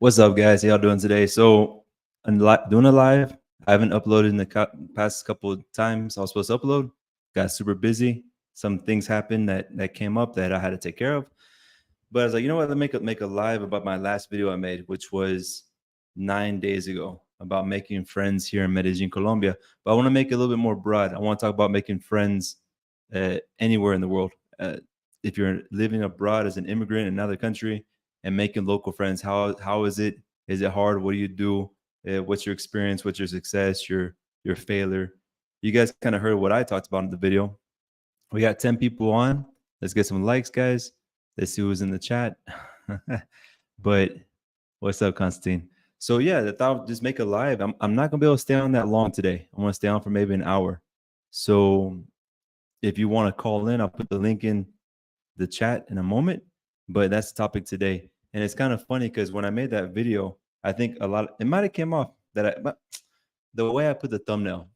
What's up, guys? How y'all doing today? So, doing a live. I haven't uploaded in the past couple of times. I was supposed to upload. Got super busy. Some things happened that came up that I had to take care of. But I was like, you know what? Let me make a live about my last video I made, which was 9 days ago, about making friends here in Medellin, Colombia. But I want to make it a little bit more broad. I want to talk about making friends anywhere in the world. If you're living abroad as an immigrant in another country and making local friends, how is it? Is it hard? What do you do? What's your experience? What's your success? Your failure? You guys kind of heard what I talked about in the video. We got 10 people on. Let's get some likes, guys. Let's see who's in the chat. But what's up, Constantine? So yeah, I thought I'd just make a live. I'm not gonna be able to stay on that long today. I want to stay on for maybe an hour. So if you want to call in, I'll put the link in the chat in a moment. But that's the topic today. And it's kind of funny because when I made that video, I think it might have came off but the way I put the thumbnail,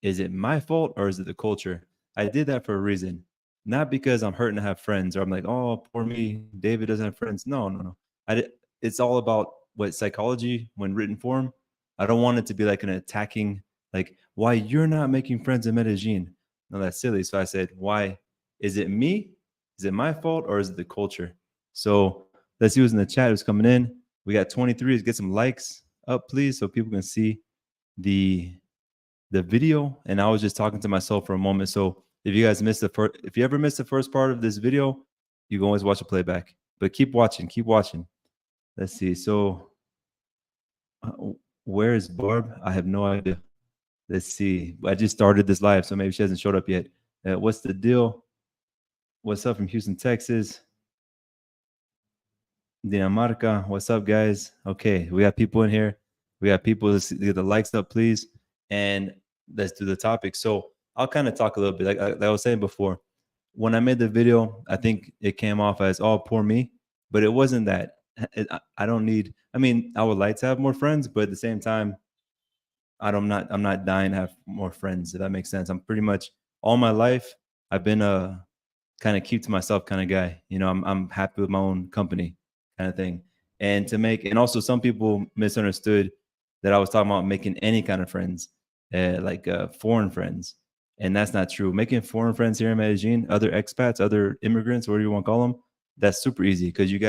is it my fault or is it the culture? I did that for a reason, not because I'm hurting to have friends or I'm like, oh, poor me, David doesn't have friends. No, no, no. It's all about what psychology when written form. I don't want it to be like an attacking, like, why you're not making friends in Medellin. No, that's silly. So I said, why? Is it me? Is it my fault or is it the culture? So let's see who's in the chat, who's coming in. We got 23. Let's get some likes up, please, so people can see the video. And I was just talking to myself for a moment. So if you guys missed if you ever missed the first part of this video, you can always watch a playback. But keep watching, keep watching. Let's see. So uh, where is Barb? I have no idea. Let's see. I just started this live, so maybe she hasn't showed up yet. What's the deal? What's up from Houston, Texas? Dinamarca. What's up, guys? Okay, we got people in here. We got people. Let's get the likes up, please. And let's do the topic. So I'll kind of talk a little bit. Like I was saying before, when I made the video, I think it came off as, oh, poor me. But it wasn't that. I don't need, I mean, I would like to have more friends, but at the same time, I'm not dying to have more friends, if that makes sense. I'm pretty much all my life, I've been a kind of keep to myself kind of guy. You know, I'm happy with my own company kind of thing. And also some people misunderstood that I was talking about making any kind of friends, foreign friends. And that's not true. Making foreign friends here in Medellin, other expats, other immigrants, whatever you want to call them, that's super easy because you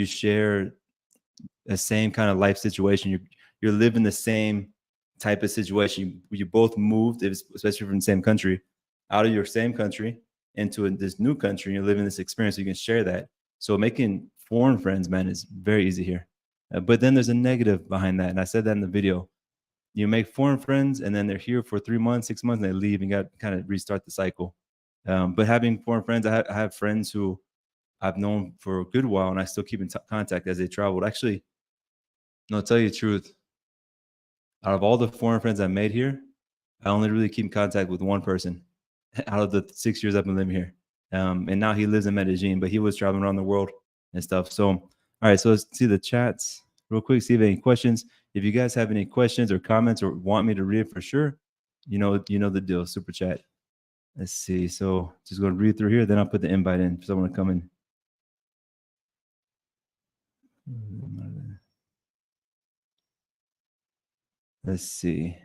share the same kind of life situation. You're living the same type of situation. You both moved, especially from the same country, out of your same country into this new country, and you're living this experience. So you can share that. So making foreign friends, man, is very easy here. But then there's a negative behind that, and I said that in the video. You make foreign friends, and then they're here for 3 months, 6 months, and they leave, and got to kind of restart the cycle. But having foreign friends, I have friends who I've known for a good while, and I still keep in contact as they traveled. Actually, no, to tell you the truth, out of all the foreign friends I made here, I only really keep in contact with one person out of the 6 years I've been living here. And now he lives in Medellin, but he was traveling around the world and stuff. So, all right, so let's see the chats real quick, see if any questions. If you guys have any questions or comments or want me to read it for sure, you know the deal, super chat. Let's see. So just going to read through here, then I'll put the invite in for someone to come in. Let's see.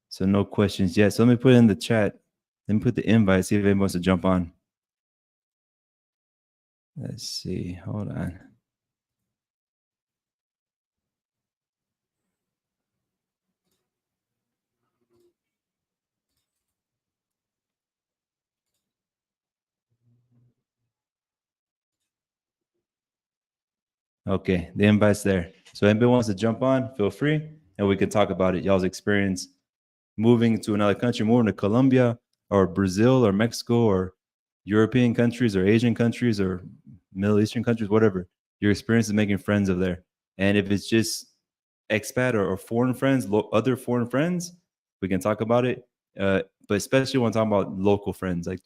So no questions yet. So let me put it in the chat. Let me put the invite, see if anyone wants to jump on. Let's see. Hold on. Okay, the invite's there. So anybody wants to jump on, feel free, and we can talk about it. Y'all's experience moving to another country, moving to Colombia or Brazil or Mexico or European countries or Asian countries or Middle Eastern countries, whatever. Your experience is making friends over there. And if it's just expat or foreign friends, other foreign friends, we can talk about it. But especially when talking about local friends, like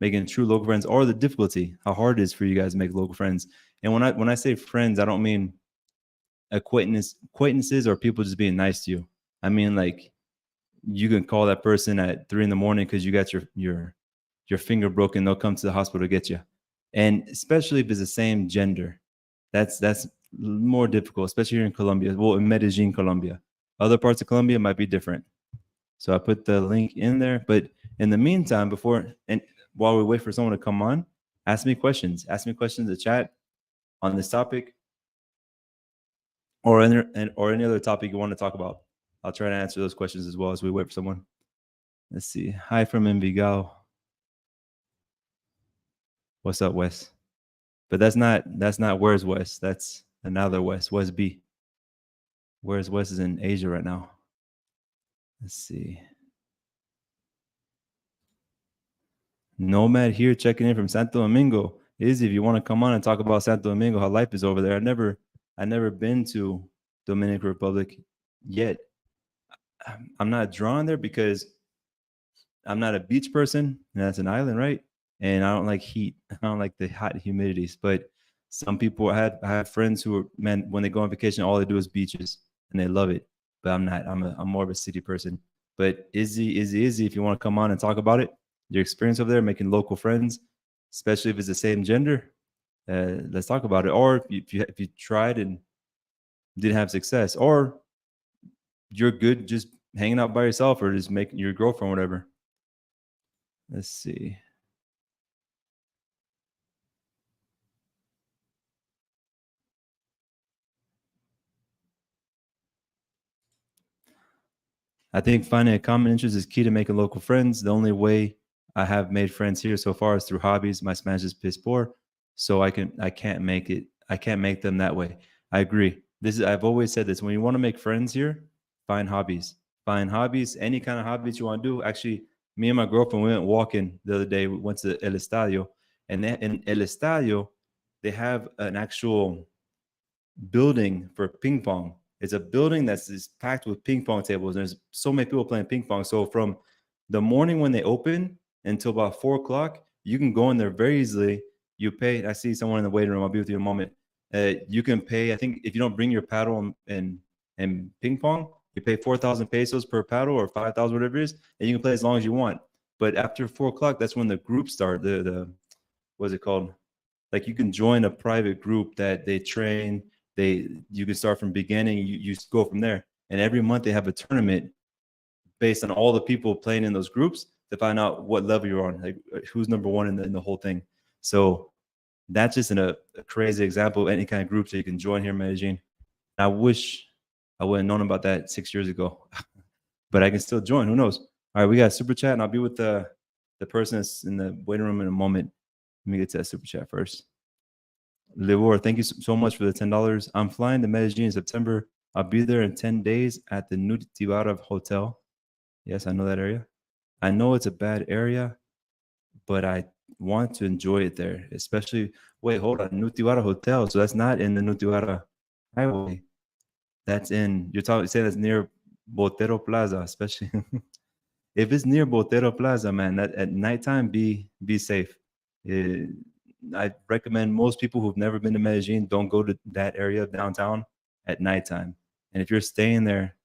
making true local friends, or the difficulty, how hard it is for you guys to make local friends. And when I say friends, I don't mean acquaintances or people just being nice to you. I mean, like, you can call that person at 3 a.m. because you got your finger broken. They'll come to the hospital to get you. And especially if it's the same gender, That's more difficult, especially here in Colombia. Well, in Medellin, Colombia. Other parts of Colombia might be different. So I put the link in there. But in the meantime, before and while we wait for someone to come on, ask me questions. Ask me questions in the chat on this topic or any other topic you want to talk about. I'll try to answer those questions as well as we wait for someone. Let's see. Hi from Envigao. What's up, Wes? But that's not where's Wes. That's another Wes. Wes B. Where's Wes is in Asia right now. Let's see. Nomad here checking in from Santo Domingo. Izzy, if you want to come on and talk about Santo Domingo, how life is over there. I never been to Dominican Republic yet. I'm not drawn there because I'm not a beach person, and that's an island, right? And I don't like heat. I don't like the hot humidities. But some people I have friends who are, man, when they go on vacation, all they do is beaches and they love it. But I'm not. I'm more of a city person. But Izzy, if you want to come on and talk about it, your experience over there, making local friends, especially if it's the same gender, let's talk about it. Or if you tried and didn't have success, or you're good just hanging out by yourself or just making your girlfriend, whatever. Let's see. I think finding a common interest is key to making local friends. The only way I have made friends here so far is through hobbies. My Spanish is piss poor, so I can't make them that way. I agree. I've always said this. When you want to make friends here, find hobbies. Find hobbies, any kind of hobbies you want to do. Actually, me and my girlfriend, we went walking the other day. We went to El Estadio, and in El Estadio, they have an actual building for ping pong. It's a building that's packed with ping pong tables. There's so many people playing ping pong. So from the morning when they open until about 4 o'clock, you can go in there very easily. You pay. I see someone in the waiting room. I'll be with you in a moment. You can pay. I think if you don't bring your paddle and ping pong, you pay 4,000 pesos per paddle or 5,000, whatever it is, and you can play as long as you want. But after 4 o'clock, that's when the groups start. The what's it called? Like you can join a private group that they train. You can start from beginning. You go from there. And every month they have a tournament based on all the people playing in those groups to find out what level you're on, like who's number one in the whole thing. So that's just a crazy example of any kind of groups that you can join here in Medellin. I wish I would have known about that 6 years ago, but I can still join. Who knows? All right, we got a super chat, and I'll be with the person that's in the waiting room in a moment. Let me get to that super chat first. Livor, thank you so much for the $10. I'm flying to Medellin in September. I'll be there in 10 days at the Nutibara Hotel. Yes, I know that area. I know it's a bad area, but I want to enjoy it there, especially, wait, hold on, Nutibara Hotel. So that's not in the Nutibara Highway. That's in, you're saying that's near Botero Plaza, especially. If it's near Botero Plaza, man, that at nighttime, be safe. I recommend most people who've never been to Medellin don't go to that area downtown at nighttime. And if you're staying there,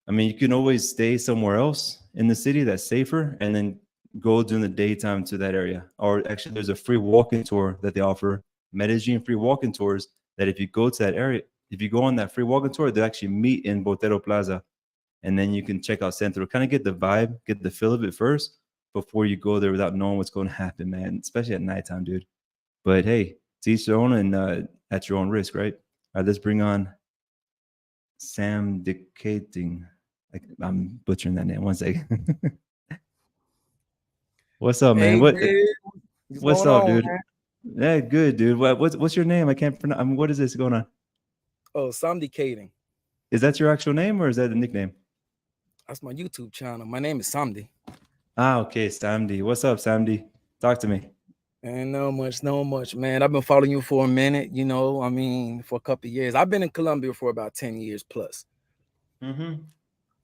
I mean, you can always stay somewhere else in the city that's safer and then go during the daytime to that area. Or actually, there's a free walking tour that they offer, Medellin free walking tours, that if you go to that area, if you go on that free walking tour, they actually meet in Botero Plaza. And then you can check out Centro, kind of get the vibe, get the feel of it first before you go there without knowing what's going to happen, man, especially at nighttime, dude. But hey, to each their own and at your own risk, right? All right, let's bring on Sam Dictating. I'm butchering that name. One second. What's up, man? Hey, What's up, dude? Man? Yeah, good, dude. What's your name? I can't pronounce. I mean, what is this going on? Oh, Sam Dictating. Is that your actual name or is that a nickname? That's my YouTube channel. My name is Samdi. Ah, okay, Samdi. What's up, Samdi? Talk to me. And no much, man. I've been following you for a minute, I mean, for a couple of years. I've been in Colombia for about 10 years plus. Mm-hmm.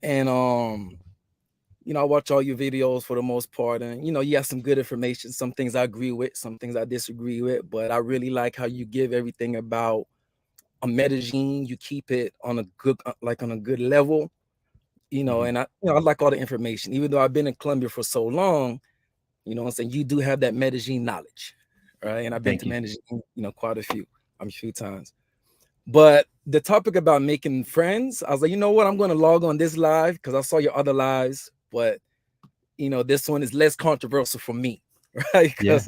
And, I watch all your videos for the most part. And, you have some good information. Some things I agree with, some things I disagree with. But I really like how you give everything about a Medellin. You keep it on a good level. And I like all the information, even though I've been in Colombia for so long, what I'm saying? You do have that Medellin knowledge, right? And I've been to Medellin, quite a few. a few times. But the topic about making friends, I was like, you know what? I'm going to log on this live because I saw your other lives, but you know, this one is less controversial for me, right? Yeah.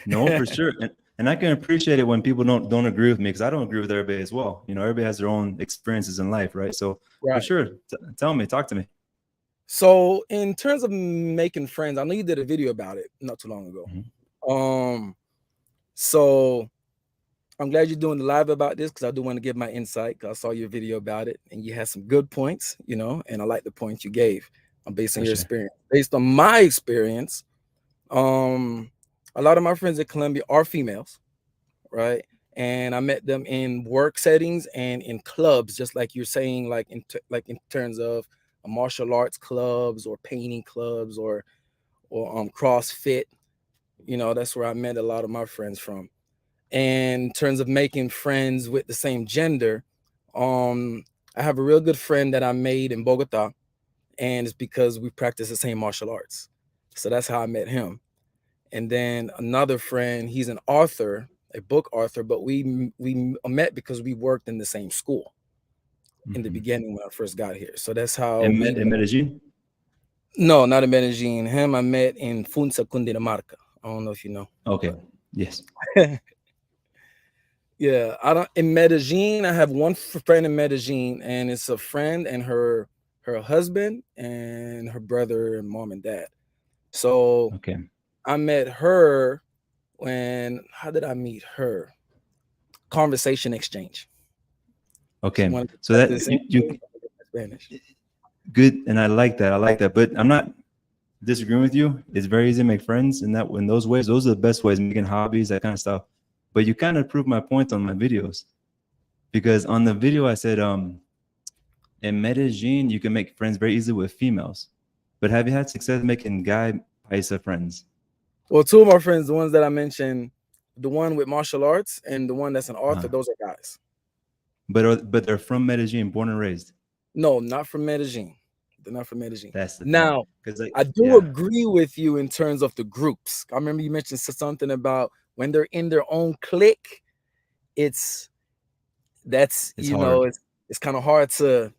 No, for sure. And I can appreciate it when people don't agree with me, because I don't agree with everybody as well. You know, everybody has their own experiences in life, right? So for Right. sure, talk to me. So in terms of making friends, I know you did a video about it not too long ago. So I'm glad you're doing the live about this, because I do want to give my insight, because I saw your video about it and you had some good points, you know, and I like the points you gave based on For your sure. experience. Based on my experience, a lot of my friends in Colombia are females, right? And I met them in work settings and in clubs, just like you're saying, like in terms of martial arts clubs or painting clubs or CrossFit. You know, that's where I met a lot of my friends from. And in terms of making friends with the same gender, I have a real good friend that I made in Bogota, and it's because we practice the same martial arts. So that's how I met him. And then another friend, he's an author, a book author, but we met because we worked in the same school in the beginning when I first got here. So that's how In we met. Medellin? No, not in Medellin. Him I met in Funza, Cundinamarca. I don't know if you know. Okay. Yes. Yeah, I don't. In Medellin, I have one friend in Medellin, and it's a friend and her husband and her brother and mom and dad. So Okay. I met her when. How did I meet her? Conversation exchange. Okay. So that you Spanish. good, and I like that. I like that. But I'm not disagreeing with you. It's very easy to make friends in those ways. Those are the best ways, making hobbies, that kind of stuff. But you kind of proved my point on my videos, because on the video I said, in Medellin you can make friends very easily with females. But have you had success making guy Paisa friends? Well, two of my friends, the ones that I mentioned, the one with martial arts and the one that's an author, those are guys. But they're from Medellin, born and raised. No, not from Medellin. They're not from Medellin. That's the now, thing. I do agree with you in terms of the groups. I remember you mentioned something about when they're in their own clique, it's kind of hard to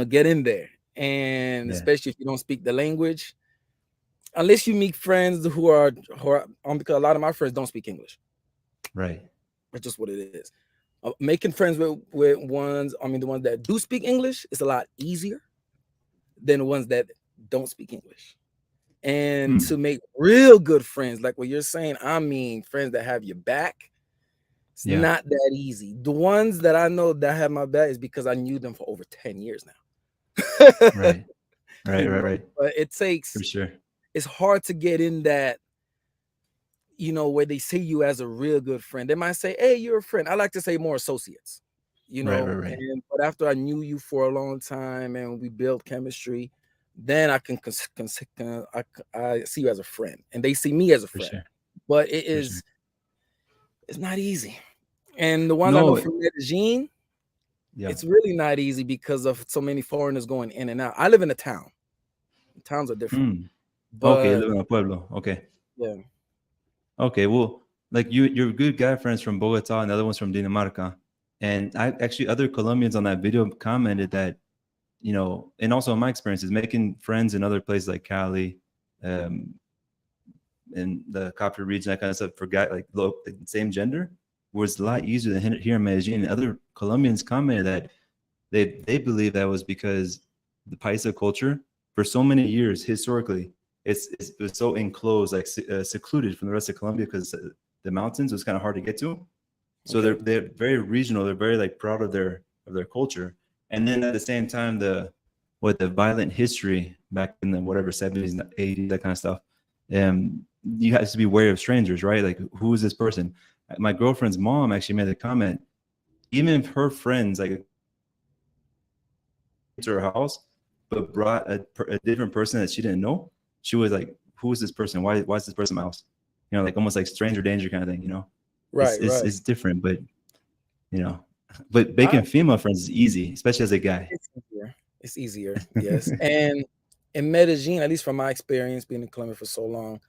get in there, and especially if you don't speak the language, unless you meet friends who are because a lot of my friends don't speak English. Right. That's just what it is. Making friends with ones, the ones that do speak English is a lot easier than the ones that don't speak English. And to make real good friends, like what you're saying, friends that have your back, it's not that easy. The ones that I know that have my back is because I knew them for over 10 years now. Right. But it takes, for sure, it's hard to get in that, where they see you as a real good friend. They might say, hey, you're a friend. I like to say more associates, Right. But after I knew you for a long time and we built chemistry, then I can I see you as a friend, and they see me as a friend. Sure. But it's not easy. And the ones I know from Medellin, it's really not easy because of so many foreigners going in and out. I live in a town. Towns are different. But, okay, you live in a pueblo. Okay. Yeah. Okay, well, like you're good guy friends from Bogota, and the other one's from Dinamarca. And I actually, other Colombians on that video commented that, and also in my experiences, making friends in other places like Cali, in the Copper region, that kind of stuff, for guys like same gender, was a lot easier than here in Medellin. And other Colombians commented that they believe that was because the Paisa culture, for so many years historically, it was so enclosed, like secluded from the rest of Colombia, because the mountains was kind of hard to get to. So they're very regional. They're very like proud of their culture. And then at the same time, the violent history back in the whatever 70s and 80s, that kind of stuff. You have to be wary of strangers, right? Like, who is this person? My girlfriend's mom actually made a comment. Even if her friends like to her house, but brought a different person that she didn't know, she was like, who is this person? Why is this person in my house? Like almost like stranger danger kind of thing, Right, it's different, but but making female friends is easy, especially as a guy. It's easier, yes. And in Medellin, at least from my experience being in Colombia for so long,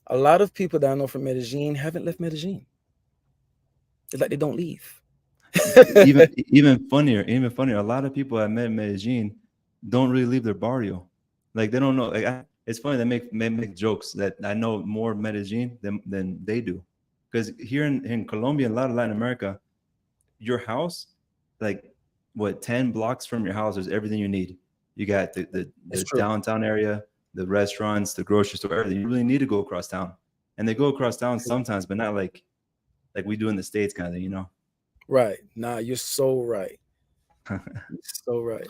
a lot of people that I know from Medellin haven't left Medellin. It's like they don't leave. Even funnier. A lot of people I met in Medellin don't really leave their barrio. Like they don't know. Like it's funny they make jokes that I know more Medellin than they do, because here in Colombia and a lot of Latin America, your house, like what 10 blocks from your house, there's everything you need. You got It's the true. downtown area, the restaurants, the grocery store, everything. You really need to go across town, and they go across town sometimes, but not like we do in the States, kind of, you know. Right. Nah, you're so right. You're so right.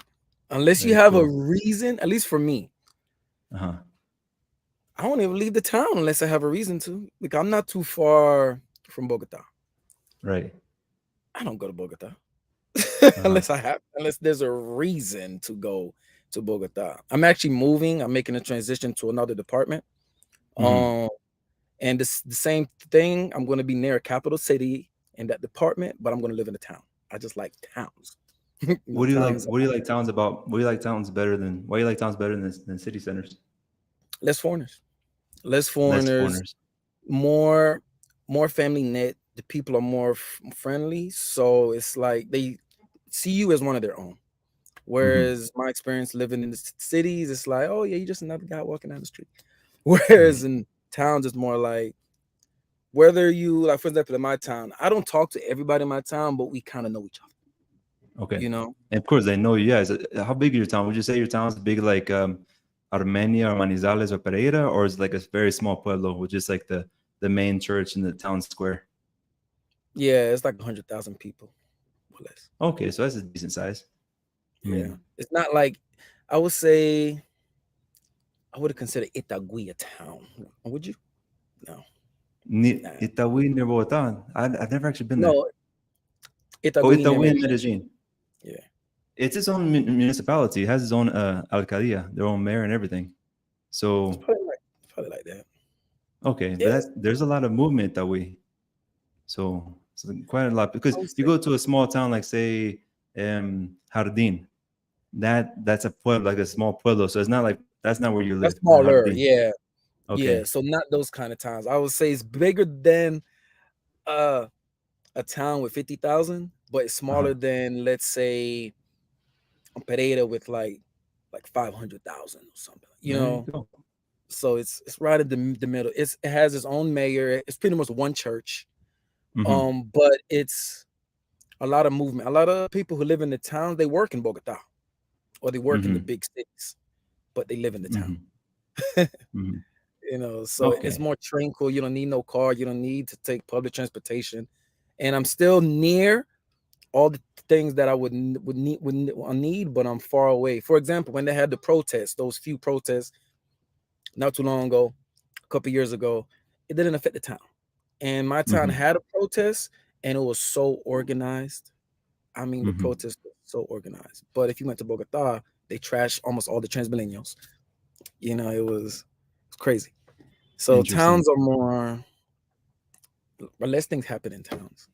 Unless you Very have a cool. reason, at least for me, Uh-huh. I won't even leave the town unless I have a reason to. Like I'm not too far from Bogota. Right. I don't go to Bogota Uh-huh. unless there's a reason to go to Bogota. I'm actually moving. I'm making a transition to another department. Mm-hmm. Um, and this the same thing. I'm going to be near a capital city in that department, but I'm going to live in a town. I just like towns. What do you like? Towns What do you like towns about? What do you like towns better than? Why do you like towns better than city centers? less foreigners, less Less foreigners, foreigners. more more family knit. The people are more friendly, so it's like they see you as one of their own. Mm-hmm. Whereas my experience living in the cities, it's like, oh yeah, you're just another guy walking down the street. Right. Whereas in towns, it's more like whether you like, for example, in my town, I don't talk to everybody in my town, but we kind of know each other. Okay. You know, And of course, they know you guys. How big is your town? Would you say your town's big like Armenia or Manizales or Pereira, or is it like a very small pueblo with just like the main church in the town square? yeah, it's like 100,000 people, more or less. Okay, so that's a decent size. I Yeah, mean, it's not like I would say I would have considered Itagüí a town. Would you? No, nah. Itagüí near Bogotá. I've never actually been there. No, Oh, Itagüí near Itagüí in Medellin. Medellin. Yeah, It's its own municipality. It has its own alcaldía, their own mayor and everything. it's So probably like that. okay, but Yes, there's a lot of movement that way. So quite a lot, because I would you say go to a small town like say Jardín, that's a pueblo, like a small pueblo. So it's not like that's not where you that's live in smaller. Jardín. Yeah, yeah. Okay. So not those kind of towns. I would say it's bigger than uh a town with 50,000, but it's Uh-huh. smaller than, let's say, Pereira with like 500,000 or something. You There you know, go. so it's right in the middle. It has its own mayor. It's pretty much one church. Mm-hmm. But it's a lot of movement. A lot of people who live in the town, they work in Bogota or they work in the Mm-hmm. big cities, but they live in the town. Mm-hmm. Mm-hmm. You know, so it's Okay. more tranquil. You don't need no car. You don't need to take public transportation. And I'm still near all the things that I would need, but I'm far away. For example, when they had the protests, those few protests not too long ago, a couple years ago, it didn't affect the town. And my town Mm-hmm. had a protest, and it was so organized. I mean, the Mm-hmm. protest was so organized. But if you went to Bogota, they trashed almost all the Transmillennials. You know, it's crazy. So Interesting. towns are more, or less things happen in towns.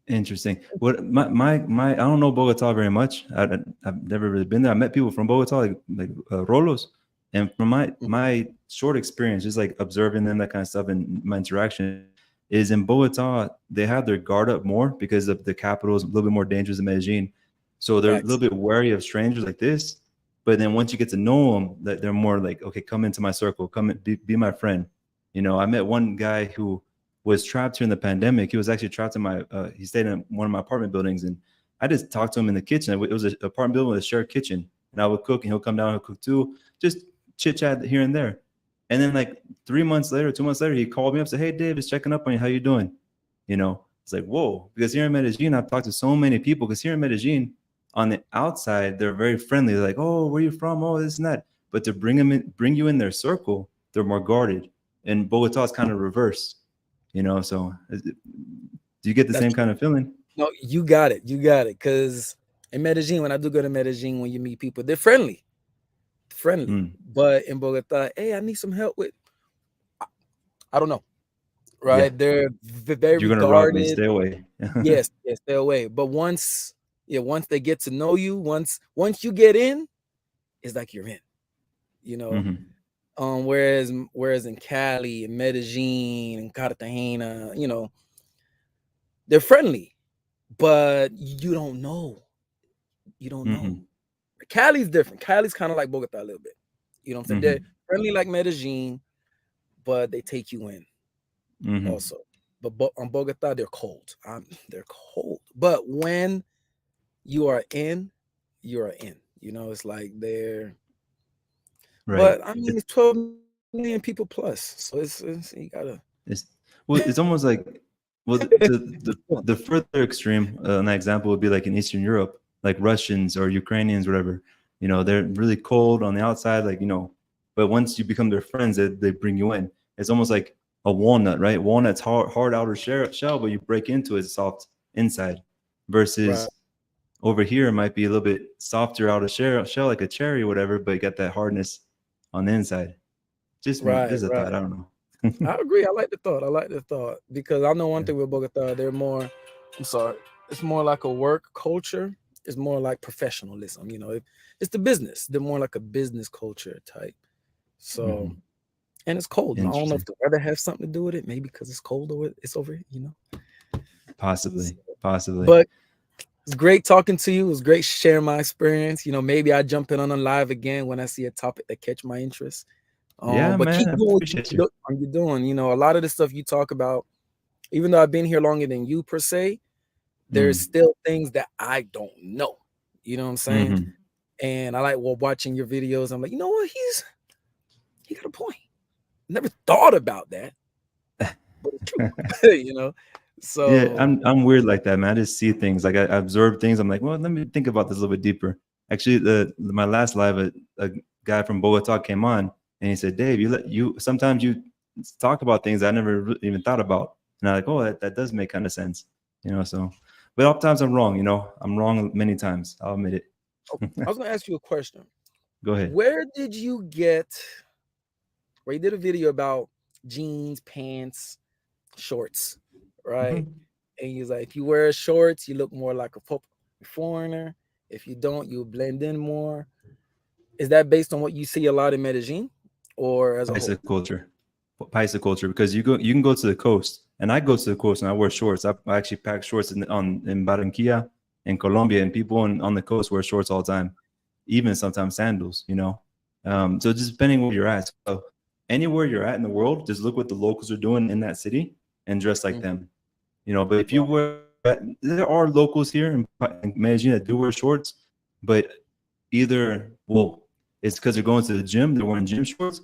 Interesting. What my I don't know Bogota very much. I've never really been there. I met people from Bogota, like Rolos, and from Mhm. my short experience, just like observing them, that kind of stuff, and my interaction is in Bogota. They have their guard up more because of the capital is a little bit more dangerous than Medellin, so they're a little Facts. bit wary of strangers like this. But then once you get to know them, that they're more like, okay, come into my circle, come be my friend. You know, I met one guy who was trapped here in the pandemic. He was actually trapped in my he stayed in one of my apartment buildings, and I just talked to him in the kitchen. It was an apartment building with a shared kitchen, and I would cook and he'll come down and cook too, just chit chat here and there. And then like 3 months later, 2 months later, he called me up, said, "Hey Dave, just checking up on you, how you doing?" You know, it's like, whoa, because here in Medellin I've talked to so many people, because here in Medellin on the outside they're very friendly. They're like, "Oh, where you from?" "Oh, this and that." But to bring you in their circle, they're more guarded. And Bogota is kind of reverse, you know. So do you get the That's same true. kind of feeling? No, you got it. You got it. Because in Medellin, when I do go to Medellin, when you meet people, they're friendly. Mm, But in Bogota, hey, I need some help with, I don't know, yeah, right? They're you're very gonna rub me, guarded. stay away. Yes, yes, stay away. But once they get to know you, once you get in, it's like you're in, you know. Hmm. Whereas in Cali and Medellin and Cartagena, you know, they're friendly, but you don't know. You don't know. Cali's different. Cali's kind of like Bogota a little bit. You know what I'm saying? They're friendly like Medellin, but they take you in also. But on Bogota, they're cold. They're cold. But when you are in, you are in. You know, it's like they're Right. But I mean, it's 12 million people plus, so it's you gotta. It's almost like, well, the further extreme, an example would be like in Eastern Europe, like Russians or Ukrainians, whatever. You know, they're really cold on the outside, like, you know, but once you become their friends, they bring you in. It's almost like a walnut, right? Walnut's hard outer shell, but you break into it, it's soft inside. Versus Right. over here, it might be a little bit softer outer shell, like a cherry or whatever, but you got that hardness on the inside. Just Right, a right. thought. I don't know. I agree. I like the thought because I know one thing with Bogota, they're more. I'm sorry, it's more like a work culture. It's more like professionalism. You know, it's the business. They're more like a business culture type. So, and it's cold. I don't know if the weather has something to do with it. Maybe because it's cold or it's over. You know, Possibly. But it's great talking to you. It was great sharing my experience. You know, maybe I jump in on a live again when I see a topic that catch my interest. Yeah, But man, keep I doing appreciate you. what you're doing. You know, a lot of the stuff you talk about, even though I've been here longer than you per se, there's still things that I don't know. You know what I'm saying? And I like watching your videos. I'm like, you know what? He got a point. Never thought about that, but it's true. You know, so Yeah, I'm weird like that, man. I just see things, like I observe things. I'm like, well, let me think about this a little bit deeper. Actually, my last live, a guy from Bogota came on, and he said, Dave, you sometimes you talk about things I never even thought about, and I'm like, oh, that does make kind of sense, you know. So, but oftentimes I'm wrong, you know. I'm wrong many times. I'll admit it. I was gonna ask you a question. Go ahead. Where did you get? Where you did a video about jeans, pants, shorts, right? And he's like, if you wear shorts, you look more like a foreigner. If you don't, you blend in more. Is that based on what you see a lot in Medellin, or as a whole? Paisa culture, because you can go to the coast, and I go to the coast and I wear shorts. I actually pack shorts in Barranquilla, in Colombia, and people on the coast wear shorts all the time, even sometimes sandals. You know, so just depending where you're at. So anywhere you're at in the world, just look what the locals are doing in that city and dress like them. You know, but if you wear, there are locals here in Medellin that do wear shorts, but either, well, it's because they're going to the gym, they're wearing gym shorts,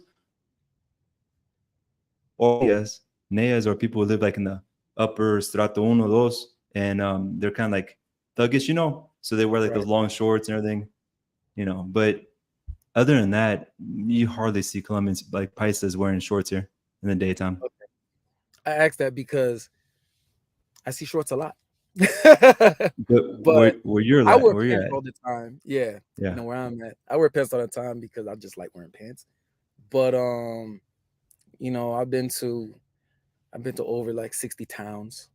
or yes, Neyas are people who live like in the upper strato uno, dos, and they're kind of like thuggish, you know, so they wear like those long shorts and everything, you know. But other than that, you hardly see Colombians like Paisas wearing shorts here in the daytime. Okay. I asked that because I see shorts a lot. But where you're I at, wear where you're pants at, all the time. Yeah. yeah. You know where I'm at. I wear pants all the time because I just like wearing pants. But you know, I've been to over like 60 towns,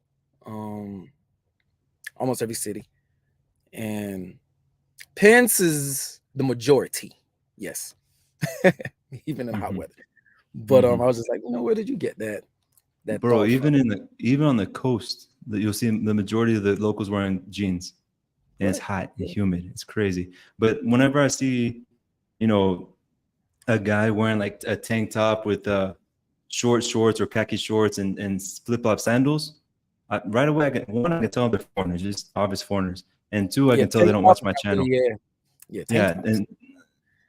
almost every city. And pants is the majority. Yes. Even in hot weather. But I was just like, you know, where did you get that Bro, thought from? even on the coast, you'll see the majority of the locals wearing jeans, and it's hot and humid. It's crazy. But whenever I see, you know, a guy wearing like a tank top with short shorts or khaki shorts and flip flop sandals, right away I can tell they're foreigners, just obvious foreigners, and two, I Yeah, can tell they tank don't tops watch my are channel. really, yeah, tank Yeah, tops.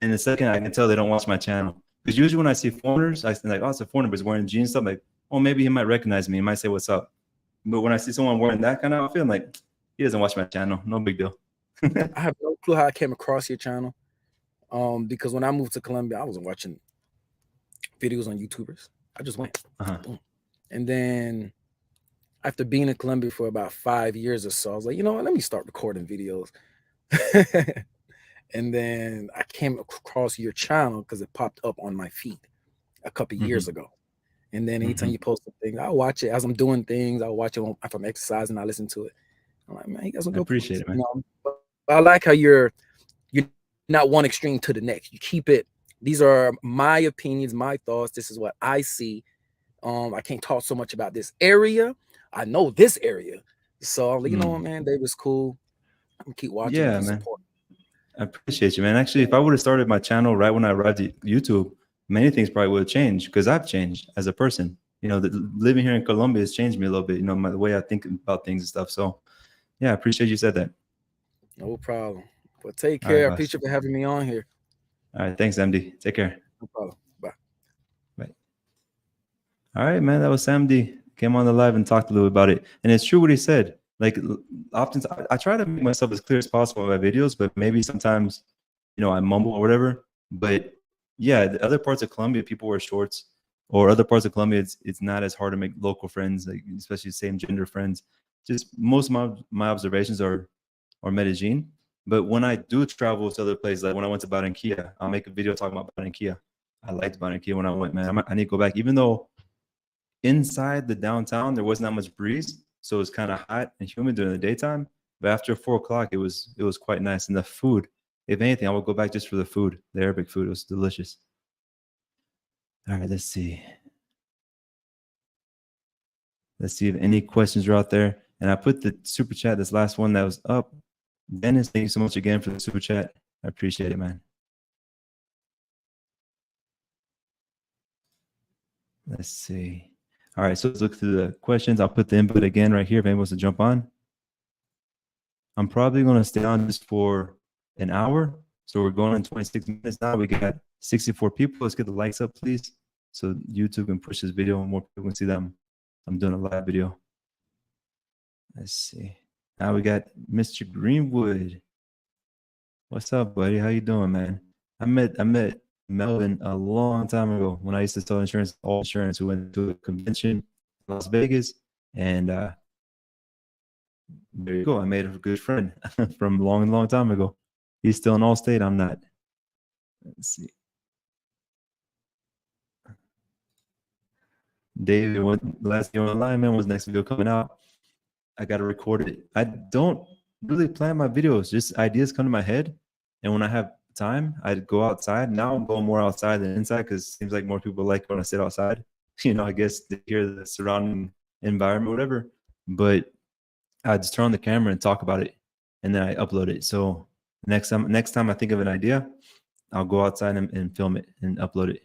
and the second, I can tell they don't watch my channel, because usually when I see foreigners, I think like, oh, it's a foreigner, but he's wearing jeans stuff. Like, oh, maybe he might recognize me. He might say what's up. But when I see someone wearing that kind of outfit, I'm like, he doesn't watch my channel. No big deal. I have no clue how I came across your channel. Because when I moved to Colombia, I wasn't watching videos on YouTubers. I just went. Boom. And then after being in Colombia for about 5 years or so, I was like, you know what? Let me start recording videos. And then I came across your channel because it popped up on my feed a couple years ago. And then anytime you post something, I'll watch it as I'm doing things. I'll watch it if I'm exercising. I listen to it. I'm like, man, you guys I appreciate it, man. You know, I like how you're not one extreme to the next. You keep it. These are my opinions, my thoughts. This is what I see. I can't talk so much about this area. I know this area, So you know what, Mm. man, David's cool. I'm gonna keep watching and Yeah, keep man. supporting. I appreciate you, man. Actually, if I would have started my channel right when I arrived at YouTube, many things probably would have changed because I've changed as a person. You know, living here in Colombia has changed me a little bit. You know, the way I think about things and stuff. So, yeah, I appreciate you said that. No problem. But take All right, care. I boss. appreciate you for having me on here. All right, thanks, MD. Take care. No problem. Bye. Bye. All right, man. That was Sam D. Came on the live and talked a little bit about it. And it's true what he said. Like, often I try to make myself as clear as possible in my videos, but maybe sometimes, you know, I mumble or whatever. But yeah, the other parts of Colombia, people wear shorts, or other parts of Colombia, it's not as hard to make local friends, like especially same gender friends. Just most of my observations are Medellin. But when I do travel to other places, like when I went to Barranquilla, I'll make a video talking about Barranquilla. I liked Barranquilla when I went, man. I need to go back, even though inside the downtown there wasn't that much breeze, so it was kind of hot and humid during the daytime. But after 4 o'clock, it was quite nice. And the food, if anything, I would go back just for the food. The Arabic food was delicious. All right, let's see. Let's see if any questions are out there. And I put the super chat, this last one that was up. Dennis, thank you so much again for the super chat. I appreciate it, man. Let's see. All right, so let's look through the questions. I'll put the input again right here if anyone wants to jump on. I'm probably going to stay on this for an hour. So we're going in 26 minutes now. We got 64 people. Let's get the likes up, please, so YouTube can push this video and more people can see that I'm doing a live video. Let's see. Now we got Mr. Greenwood. What's up, buddy? How you doing, man? I met Melvin a long time ago when I used to sell insurance, all insurance. We went to a convention in Las Vegas, and there you go. I made a good friend from a long time ago. He's still in Allstate. I'm not. Let's see. David, what last video online, man? Was next video coming out? I got to record it. I don't really plan my videos. Just ideas come to my head, and when I have time, I'd go outside. Now I'm going more outside than inside because it seems like more people like when I sit outside. You know, I guess to hear the surrounding environment, whatever. But I just turn on the camera and talk about it, and then I upload it. So next time I think of an idea, I'll go outside and film it and upload it.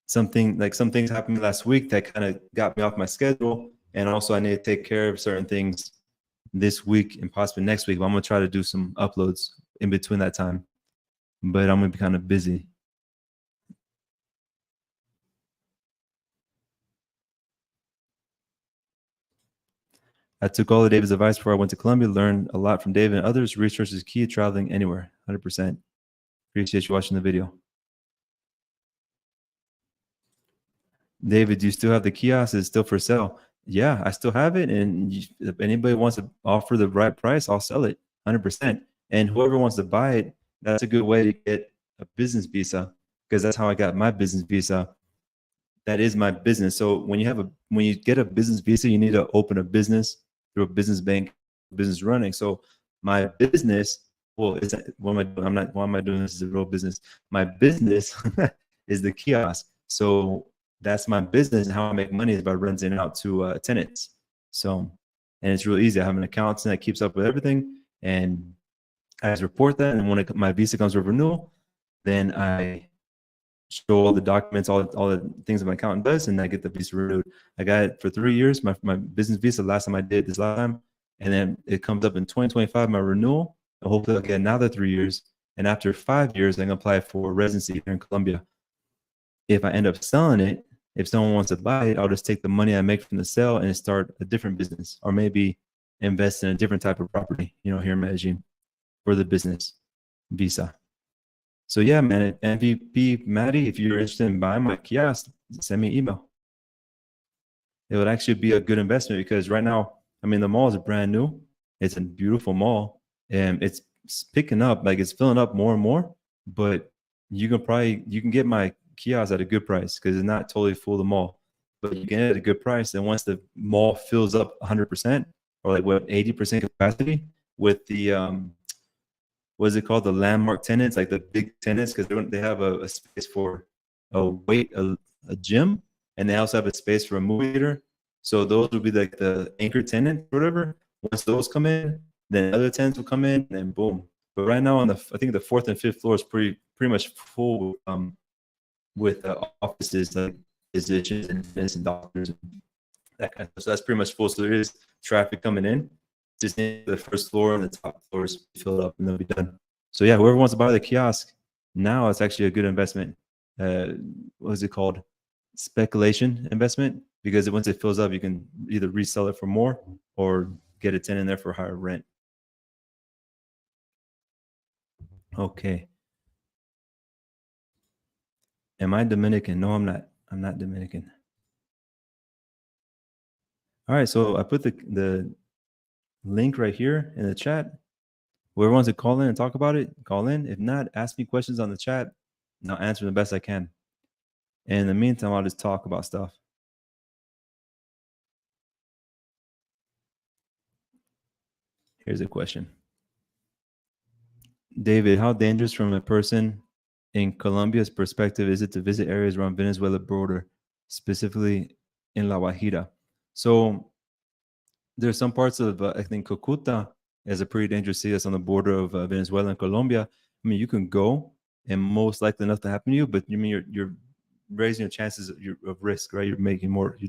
Some things happened last week that kind of got me off my schedule, and also I need to take care of certain things this week and possibly next week. But I'm gonna try to do some uploads in between that time, but I'm gonna be kind of busy. I took all of David's advice before I went to Colombia, learned a lot from David and others. Research is key to traveling anywhere. 100%. Appreciate you watching the video. David, do you still have the kiosk? Is it still for sale? Yeah, I still have it. And if anybody wants to offer the right price, I'll sell it 100%. And whoever wants to buy it, that's a good way to get a business visa, because that's how I got my business visa. That is my business. So when you get a business visa, you need to open a business through a business bank, business running. So my business, well, what am I doing? Why am I doing this as a real business? My business is the kiosk. So that's my business, and how I make money is by renting out to tenants. So, and it's real easy. I have an accountant that keeps up with everything, and I just report that. And when my visa comes for renewal, then I show all the documents, all the things that my accountant does, and I get the visa renewed. I got it for 3 years, my business visa. Last time I did this last time, and then it comes up in 2025, my renewal. And hopefully I'll get another 3 years. And after 5 years, I'm gonna apply for residency here in Colombia. If I end up selling it, if someone wants to buy it, I'll just take the money I make from the sale and start a different business, or maybe invest in a different type of property, you know, here in Medellin for the business visa. So yeah, man, MVP Maddie, if you're interested in buying my kiosk, send me an email. It would actually be a good investment because right now, I mean, the mall is brand new. It's a beautiful mall, and it's picking up, like it's filling up more and more. But you can get my kiosk at a good price because it's not totally full of the mall, but you get it at a good price. And once the mall fills up 100%, or like what 80% capacity with the what is it called, the landmark tenants, like the big tenants, because they have a space for a gym, and they also have a space for a movie theater. So those would be like the anchor tenant, whatever. Once those come in, then other tenants will come in, and boom. But right now, on I think the fourth and fifth floor is pretty much full with offices like physicians and dentists and doctors and that kind of stuff. So that's pretty much full. So there is traffic coming in. Just the first floor and the top floors fill up, and they'll be done. So yeah, whoever wants to buy the kiosk now, it's actually a good investment. What is it called? Speculation investment, because once it fills up, you can either resell it for more or get a tenant there for higher rent. Okay. Am I Dominican? No, I'm not. I'm not Dominican. All right, so I put the link right here in the chat. Whoever wants to call in and talk about it, call in. If not, ask me questions on the chat, and I'll answer the best I can. And in the meantime, I'll just talk about stuff. Here's a question. David, how dangerous from a person in Colombia's perspective is it to visit areas around Venezuela border, specifically in La Guajira? So there's some parts of, I think Cucuta is a pretty dangerous city that's on the border of Venezuela and Colombia. I mean, you can go and most likely nothing to happen to you, but you mean you're raising your chances of risk, right? You're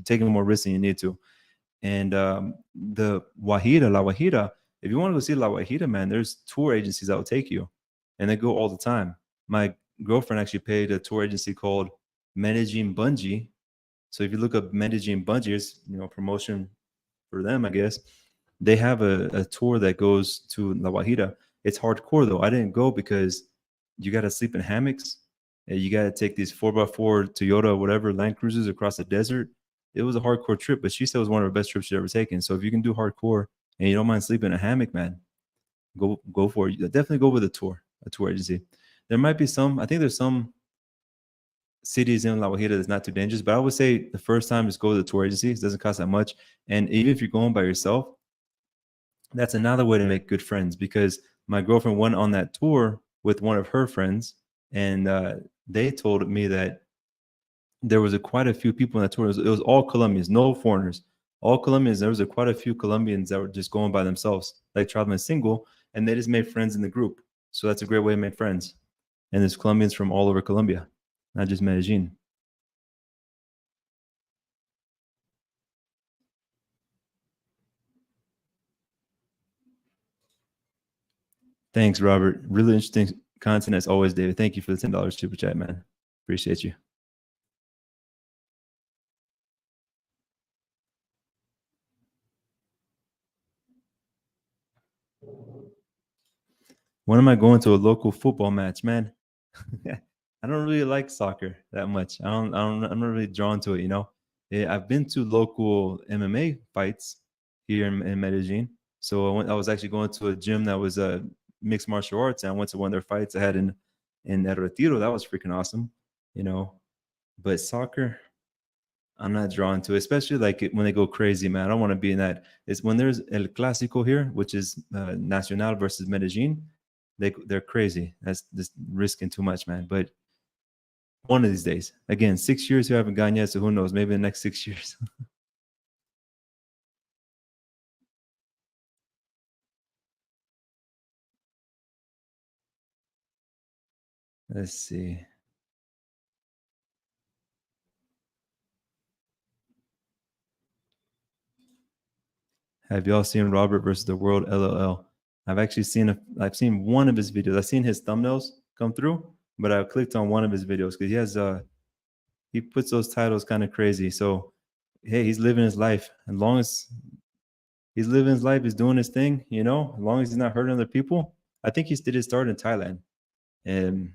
taking more risk than you need to. And the Guajira, La Guajira, if you want to go see La Guajira, man, there's tour agencies that will take you, and they go all the time. My girlfriend actually paid a tour agency called Medellin Bungee. So if you look up Medellin Bungee, it's promotion for them, I guess. They have a tour that goes to La Guajira. It's hardcore though. I didn't go because you got to sleep in hammocks. And you got to take these 4x4 Toyota, whatever, Land Cruisers across the desert. It was a hardcore trip, but she said it was one of her best trips she's ever taken. So if you can do hardcore and you don't mind sleeping in a hammock, man, go for it. Definitely go with a tour agency. There might be some, I think there's some cities in La Guajira that's not too dangerous, but I would say the first time just go to the tour agency. It doesn't cost that much. And even if you're going by yourself, that's another way to make good friends, because my girlfriend went on that tour with one of her friends, and they told me that there was quite a few people on that tour. It was all Colombians, no foreigners, all Colombians. There was quite a few Colombians that were just going by themselves, like traveling single, and they just made friends in the group. So that's a great way to make friends. And there's Colombians from all over Colombia, not just Medellin. Thanks, Robert. Really interesting content as always, David. Thank you for the $10 super chat, man. Appreciate you. When am I going to a local football match, man? I don't really like soccer that much. I'm not really drawn to it, I've been to local MMA fights here in Medellin. So I was actually going to a gym that was a mixed martial arts, and I went to one of their fights I had in El Retiro. That was freaking awesome, But soccer, I'm not drawn to, especially like when they go crazy, man. I don't want to be in that. It's when there's El Clásico here, which is Nacional versus Medellin. They're crazy. That's just risking too much, man. But one of these days, again, 6 years you haven't gone yet, so who knows? Maybe the next 6 years. Let's see. Have y'all seen Robert versus the World LLL? I've seen one of his videos. I've seen his thumbnails come through, but I clicked on one of his videos because he puts those titles kind of crazy. So hey, he's living his life. As long as he's living his life, he's doing his thing, as long as he's not hurting other people. I think he did his start in Thailand. And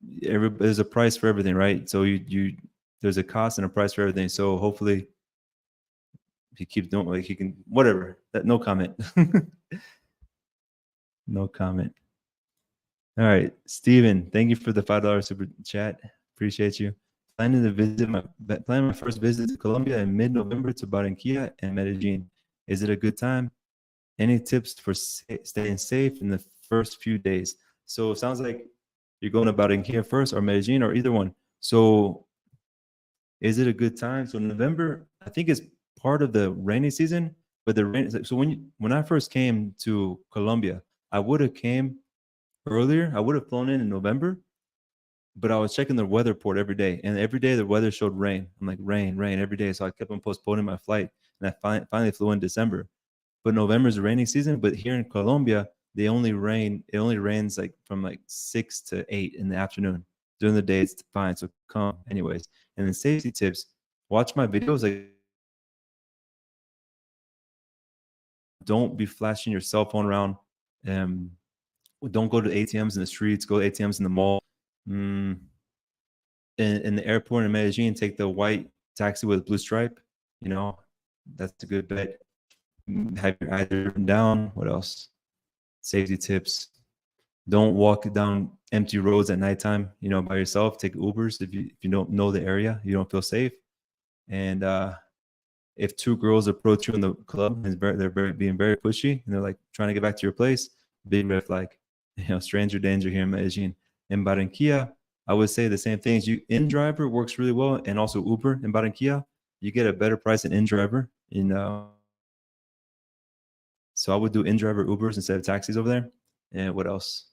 there's a price for everything, right? So there's a cost and a price for everything. So hopefully he keeps doing, like, he can, whatever. No comment. No comment. All right, Steven, thank you for the $5 super chat. Appreciate you. Planning my first visit to Colombia in mid-November to Barranquilla and Medellin. Is it a good time? Any tips for staying safe in the first few days? So it sounds like you're going to Barranquilla first, or Medellin, or either one. So Is it a good time? So November, I think it's part of the rainy season, but the rain. So when I first came to Colombia, I would have came earlier. I would have flown in November, but I was checking the weather report every day, and every day the weather showed rain. I'm like rain, rain every day, so I kept on postponing my flight, and I finally flew in December. But November is the rainy season. But here in Colombia, they only rain. It only rains like from like 6 to 8 in the afternoon. During the day, it's fine. So come anyways. And then safety tips: watch my videos. Like, don't be flashing your cell phone around. Um, don't go to ATMs in the streets. Go to ATMs in the mall. Mm, in the airport in Medellin, take the white taxi with a blue stripe. You know, that's a good bet. Have your eyes driven down. What else? Safety tips: don't walk down empty roads at nighttime, by yourself. Take Ubers if you don't know the area, you don't feel safe. And if two girls approach you in the club and being very pushy and they're like trying to get back to your place, big red flag. Stranger danger here in Medellin. In Barranquilla, I would say the same things. InDriver works really well, and also Uber in Barranquilla. You get a better price than InDriver. So I would do InDriver Ubers instead of taxis over there. And what else?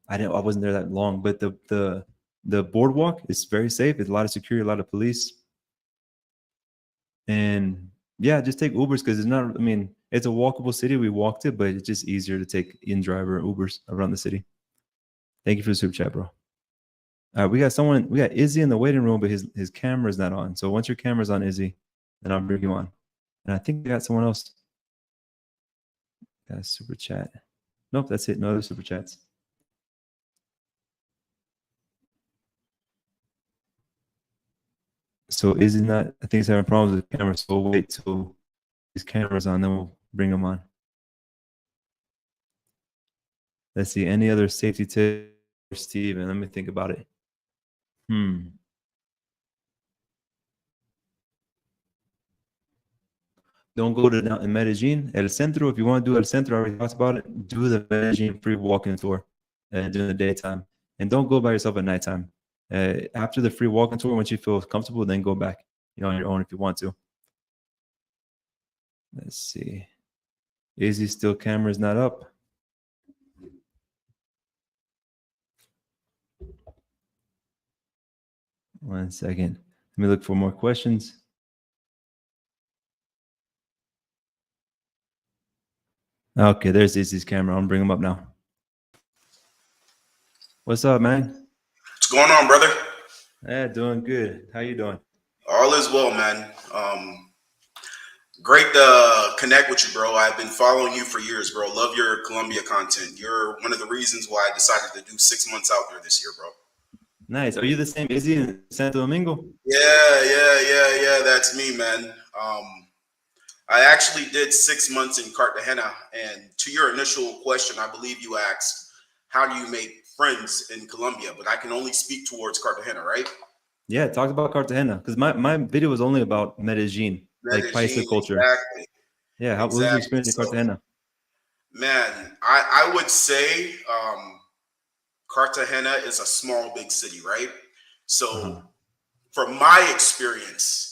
I wasn't there that long, but the boardwalk is very safe. It's a lot of security, a lot of police. And yeah, just take Ubers because it's not, I mean, it's a walkable city. We walked it, but it's just easier to take InDriver Ubers around the city. Thank you for the super chat, bro. All right, we got Izzy in the waiting room, but his camera's not on. So once your camera's on, Izzy, then I'll bring you on. And I think we got someone else. Got a super chat. Nope, that's it. No other super chats. So Izzy not, I think he's having problems with the camera. So we'll wait till his camera's on, then we'll bring him on. Let's see. Any other safety tips for Steven? Let me think about it. Don't go to in Medellin, El Centro. If you want to do El Centro, I already talked about it. Do the Medellin free walking tour during the daytime. And don't go by yourself at nighttime. After the free walking tour, once you feel comfortable, then go back, on your own if you want to. Let's see. Izzy still camera's not up. One second. Let me look for more questions. Okay, there's Izzy's camera. I'm bring him up now. What's up, man? What's going on, brother? Yeah, doing good. How you doing? All is well, man. Great to connect with you, bro. I've been following you for years, bro. Love your Colombia content. You're one of the reasons why I decided to do 6 months out there this year, bro. Nice. Are you the same Izzy in Santo Domingo? Yeah. That's me, man. I actually did 6 months in Cartagena. And to your initial question, I believe you asked, how do you make friends in Colombia? But I can only speak towards Cartagena, right? Yeah, talk about Cartagena, because my video was only about Medellin, like Paisa culture. Exactly. Yeah, what was your experience in Cartagena? Man, I would say Cartagena is a small, big city, right? So from my experience,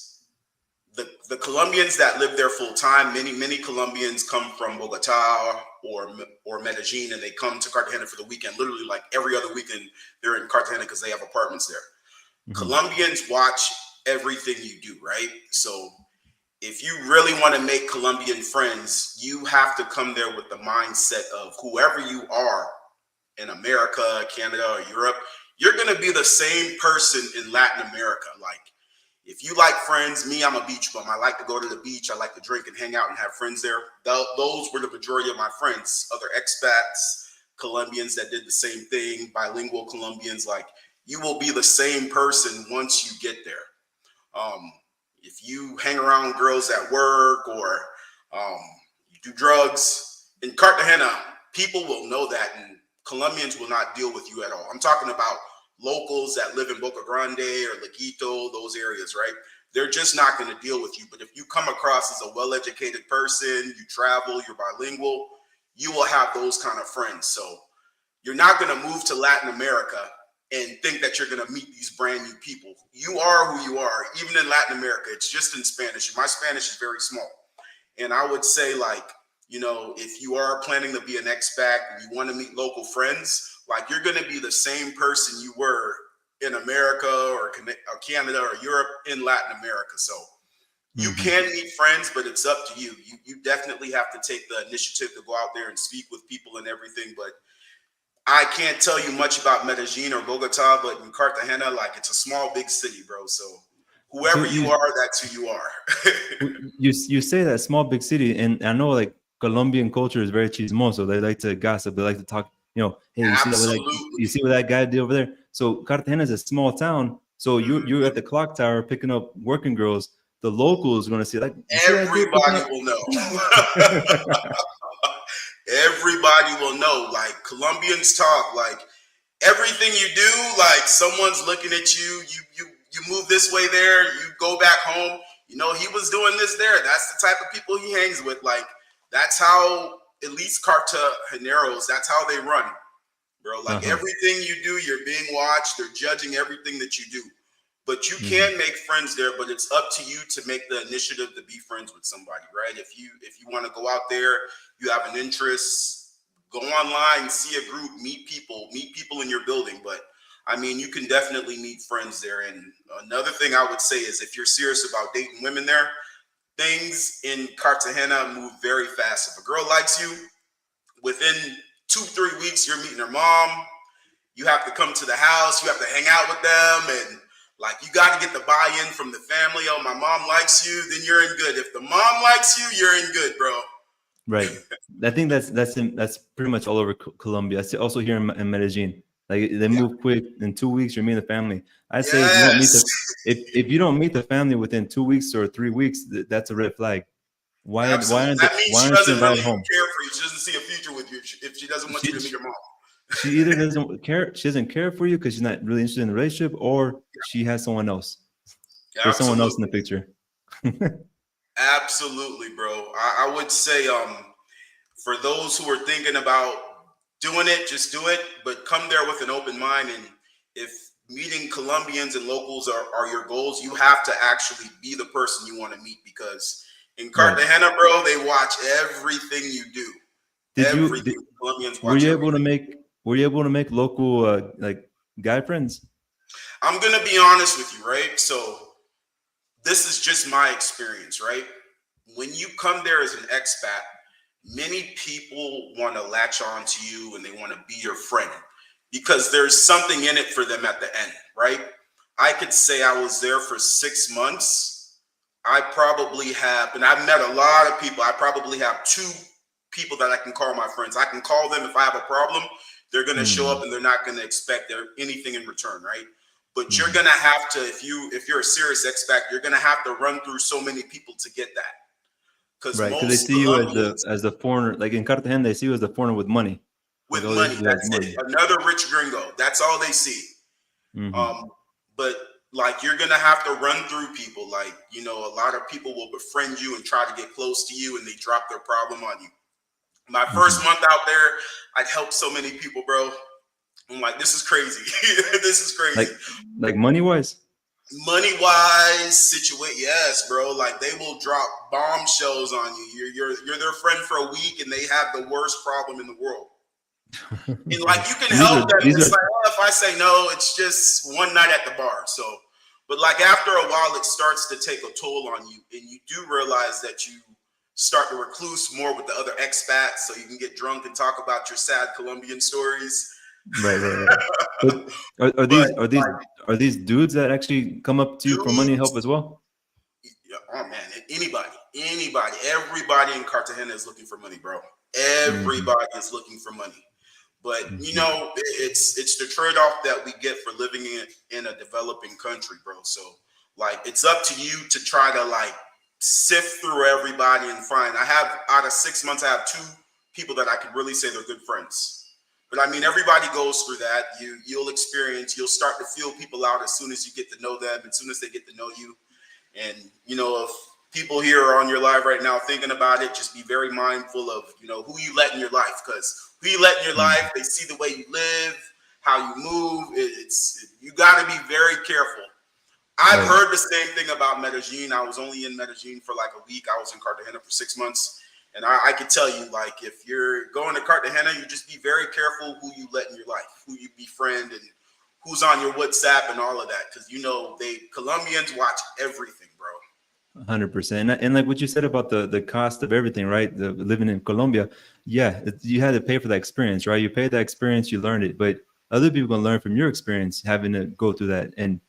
the Colombians that live there full time, many Colombians come from Bogota or Medellin, and they come to Cartagena for the weekend. Literally, like every other weekend, they're in Cartagena because they have apartments there. Colombians watch everything you do, right? So if you really want to make Colombian friends, you have to come there with the mindset of whoever you are in America, Canada, or Europe, you're going to be the same person in Latin America. Like, if you like friends, me, I'm a beach bum. I like to go to the beach. I like to drink and hang out and have friends there. Those were the majority of my friends, other expats, Colombians that did the same thing, bilingual Colombians. Like, you will be the same person once you get there. If you hang around girls at work or you do drugs in Cartagena, people will know that, and Colombians will not deal with you at all. I'm talking about locals that live in Boca Grande or Laguito, those areas, right? They're just not going to deal with you. But if you come across as a well-educated person, you travel, you're bilingual, you will have those kind of friends. So you're not going to move to Latin America and think that you're going to meet these brand new people. You are who you are. Even in Latin America, it's just in Spanish. My Spanish is very small. And I would say, like, you know, if you are planning to be an expat and you want to meet local friends, like, you're going to be the same person you were in America or Canada or Europe in Latin America. So you can meet friends, but it's up to you. You definitely have to take the initiative to go out there and speak with people and everything. But I can't tell you much about Medellin or Bogota, but in Cartagena, like, it's a small, big city, bro. So whoever you are, that's who you are. you say that small, big city, and I know, like, Colombian culture is very chismoso. They like to gossip. They like to talk, you know, hey, you see what that guy did over there? So Cartagena is a small town. So you're at the clock tower picking up working girls. The locals are going to see, like, everybody will know. Everybody will know. Like, Colombians talk, like, everything you do, like, someone's looking at you. You move this way there. You go back home. You know, he was doing this there. That's the type of people he hangs with. Like, that's how, at least Cartageneros, that's how they run, bro. Like, everything you do, you're being watched. They're judging everything that you do. But you can make friends there, but it's up to you to make the initiative to be friends with somebody, right? If you want to go out there, you have an interest, go online, see a group, meet people in your building. But I mean, you can definitely meet friends there. And another thing I would say is, if you're serious about dating women there, things in Cartagena move very fast. If a girl likes you, within 2-3 weeks, you're meeting her mom. You have to come to the house. You have to hang out with them. And, like, you got to get the buy-in from the family. Oh, my mom likes you, then you're in good. If the mom likes you, you're in good, bro. Right. I think that's pretty much all over Colombia. I see also here in Medellin. Like, they move quick. In 2 weeks, you're meeting the family. I say if you don't meet the family within 2 weeks or 3 weeks, that's a red flag. Why aren't she doesn't really care for you. She doesn't see a future with you if she doesn't want you to meet her mom. She either doesn't care. She doesn't care for you because she's not really interested in the relationship, or she has someone else. There's someone else in the picture. Absolutely, bro. I would say, for those who are thinking about doing it, just do it, but come there with an open mind. And if meeting Colombians and locals are your goals, you have to actually be the person you want to meet, because in Cartagena, bro, they watch everything you do. Were you able to make local like guy friends? I'm gonna be honest with you, right? So this is just my experience, right? When you come there as an expat, many people want to latch on to you and they want to be your friend because there's something in it for them at the end, right? I could say I was there for 6 months. I probably have, and I've met a lot of people. I probably have 2 people that I can call my friends. I can call them if I have a problem. They're going to show up and they're not going to expect anything in return, right? But you're going to have to, if you're a serious expat, you're going to have to run through so many people to get that. Because they see you as the foreigner. Like in Cartagena, they see you as the foreigner with money. With money, that's it. Another rich gringo. That's all they see. But like, you're gonna have to run through people. Like, you know, a lot of people will befriend you and try to get close to you, and they drop their problem on you. My first month out there, I'd helped so many people, bro. I'm like, this is crazy. This is crazy. Like money-wise? Money-wise, yes, bro. Like, they will drop bombshells on you. You're their friend for a week, and they have the worst problem in the world. And like, you can help them. It's like, well, if I say no, it's just one night at the bar. So, but like, after a while, it starts to take a toll on you, and you do realize that you start to recluse more with the other expats, so you can get drunk and talk about your sad Colombian stories. Right. Are these dudes that actually come up to you for money and help as well? Yeah, oh man, anybody, everybody in Cartagena is looking for money, bro. Everybody is looking for money. But you know, it's the trade-off that we get for living in a developing country, bro. So like, it's up to you to try to like sift through everybody and find. Out of 6 months, I have 2 people that I could really say they're good friends. But I mean, everybody goes through that. You'll start to feel people out as soon as you get to know them, as soon as they get to know you. And you know, if people here are on your live right now thinking about it, just be very mindful of, you know, who you let in your life, because who you let in your life, they see the way you live, how you move. You got to be very careful. I've heard the same thing about Medellin. I was only in Medellin for like a week. I was in Cartagena for 6 months. And I can tell you, like, if you're going to Cartagena, you just be very careful who you let in your life, who you befriend, and who's on your WhatsApp and all of that. Because, you know, Colombians watch everything, bro. 100%. And like what you said about the cost of everything, right? The living in Colombia, yeah, you had to pay for that experience, right? You paid that experience, you learned it, but other people can learn from your experience having to go through that. And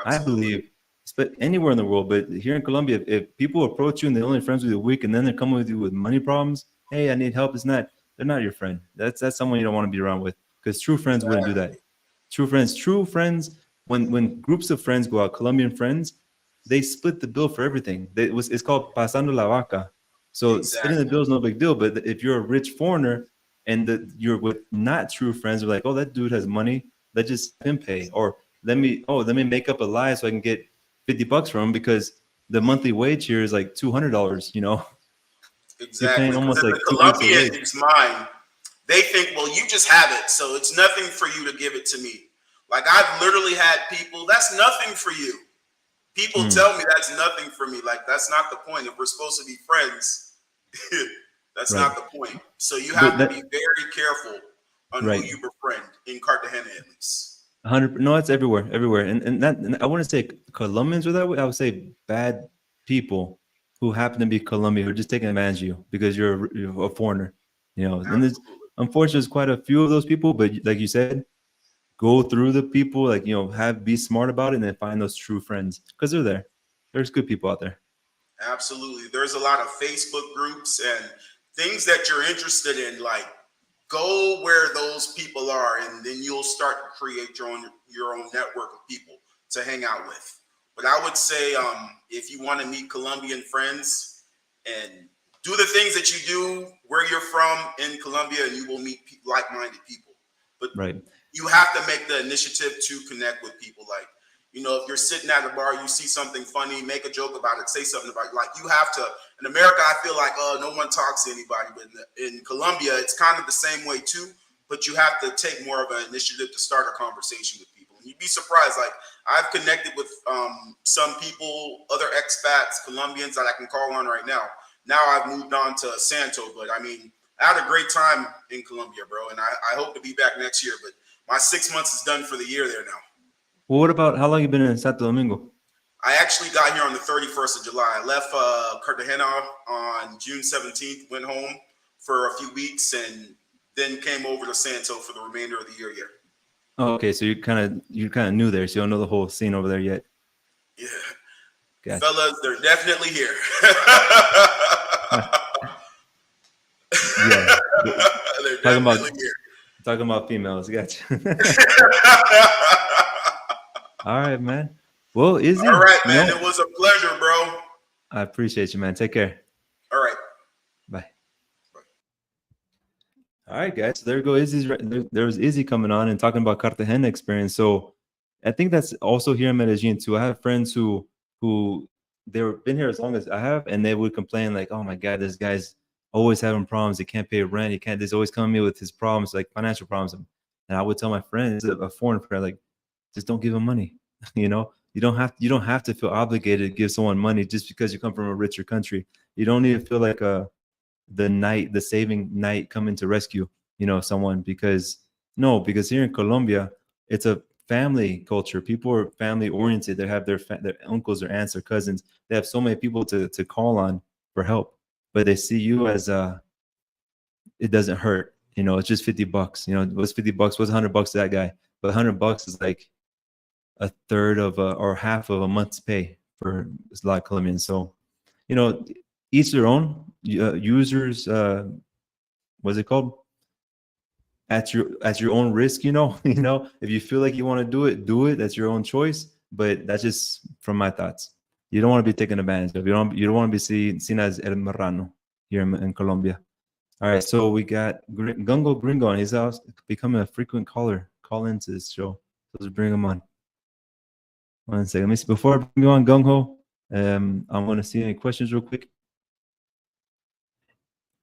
Absolutely. I believe, but anywhere in the world, but here in Colombia, if people approach you and they're only friends with you a week and then they're coming with you with money problems, hey, I need help, they're not your friend. That's someone you don't want to be around with, because true friends wouldn't do that. True friends, when groups of friends go out, Colombian friends, they split the bill for everything. It's called pasando la vaca. So splitting the bill is no big deal. But if you're a rich foreigner and you're with not true friends, they're like, oh, that dude has money, let's just him pay. Or let me make up a lie so I can get $50 from him, because the monthly wage here is like $200, you know. Exactly. You're paying almost like the 2 weeks of wage. Colombian's mind, they think, well, you just have it, so it's nothing for you to give it to me. Like, I've literally had people, that's nothing for you. People tell me that's nothing for me. Like, that's not the point. If we're supposed to be friends, that's not the point. So you have to be very careful on who you befriend, in Cartagena at least. 100. No, it's everywhere, and I wouldn't say Colombians are that way. I would say bad people who happen to be Colombian, who are just taking advantage of you because you're a foreigner, you know. And unfortunately, there's quite a few of those people. But like you said, go through the people, like, you know, be smart about it, and then find those true friends, because they're there. There's good people out there. Absolutely. There's a lot of Facebook groups and things that you're interested in, like, go where those people are, and then you'll start to create your own network of people to hang out with. But I would say, if you want to meet Colombian friends, and do the things that you do where you're from in Colombia, and you will meet like-minded people. But you have to make the initiative to connect with people. Like, you know, if you're sitting at a bar, you see something funny, make a joke about it, say something about it. Like, you have to. In America, I feel like, oh, no one talks to anybody. But in Colombia, it's kind of the same way too. But you have to take more of an initiative to start a conversation with people. And you'd be surprised. Like, I've connected with some people, other expats, Colombians that I can call on right now. Now I've moved on to Santo, but I mean, I had a great time in Colombia, bro. And I hope to be back next year. But my 6 months is done for the year there now. Well, what about how long you been in Santo Domingo? I actually got here on the 31st of July. I left Cartagena on June 17th, went home for a few weeks, and then came over to Santo for the remainder of the year here. Oh, okay. So you're kind of new there, so you don't know the whole scene over there yet. Yeah. Gotcha. Fellas, they're definitely here. Yeah. They're definitely here. Talking about females. Gotcha. All right, man. Well, Izzy. All right, man. It was a pleasure, bro. I appreciate you, man. Take care. All right. Bye. All right, guys. So there we go. Izzy's there was Izzy coming on and talking about Cartagena experience. So I think that's also here in Medellin too. I have friends who they've been here as long as I have, and they would complain like, "Oh my God, this guy's always having problems. He can't pay rent. He can't. He's always coming to me with his problems, like financial problems." And I would tell my friends, a foreign friend, like, just don't give him money. You know, you don't have to feel obligated to give someone money just because you come from a richer country. You don't need to feel like the saving knight coming to rescue, you know, someone, because here in Colombia, it's a family culture. People are family oriented. They have their uncles or aunts or cousins. They have so many people to call on for help, but they see you as it doesn't hurt. You know, it's just $50. You know, what's $50? What's $100 to that guy? But $100 is like a third of or half of a month's pay for a lot of Colombians. So, you know, each their own. Users, what's it called? At your own risk. You know, if you feel like you want to do it. That's your own choice. But that's just from my thoughts. You don't want to be taken advantage of. You don't want to be seen as el marrano here in Colombia. All right, so we got Gungo Gringo on his house, becoming a frequent caller. Call into this show. So let's bring him on. 1 second. Let me see. Before I bring you on, Gung-Ho, I'm going to see any questions real quick.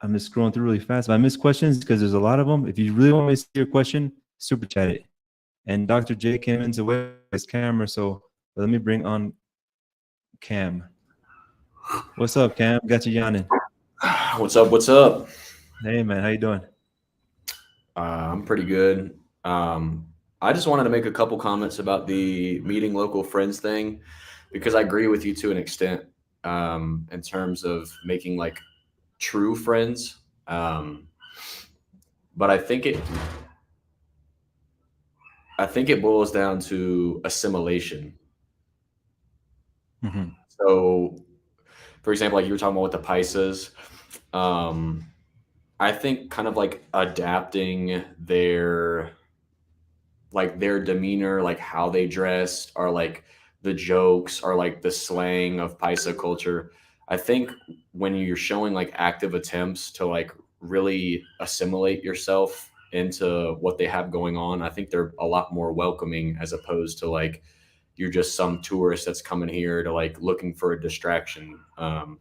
I'm just scrolling through really fast. If I miss questions, because there's a lot of them, if you really want me to see your question, super chat it. and Dr. J came into with his camera. So let me bring on Cam. What's up, Cam? Got you yawning. What's up? What's up? Hey, man, how you doing? I'm pretty good. I just wanted to make a couple comments about the meeting local friends thing, because I agree with you to an extent in terms of making like true friends. But I think it boils down to assimilation. Mm-hmm. So, for example, like you were talking about with the Paisas, I think kind of like adapting their demeanor, like how they dress, or like the jokes, or like the slang of Paisa culture. I think when you're showing like active attempts to like really assimilate yourself into what they have going on, I think they're a lot more welcoming, as opposed to like you're just some tourist that's coming here to like looking for a distraction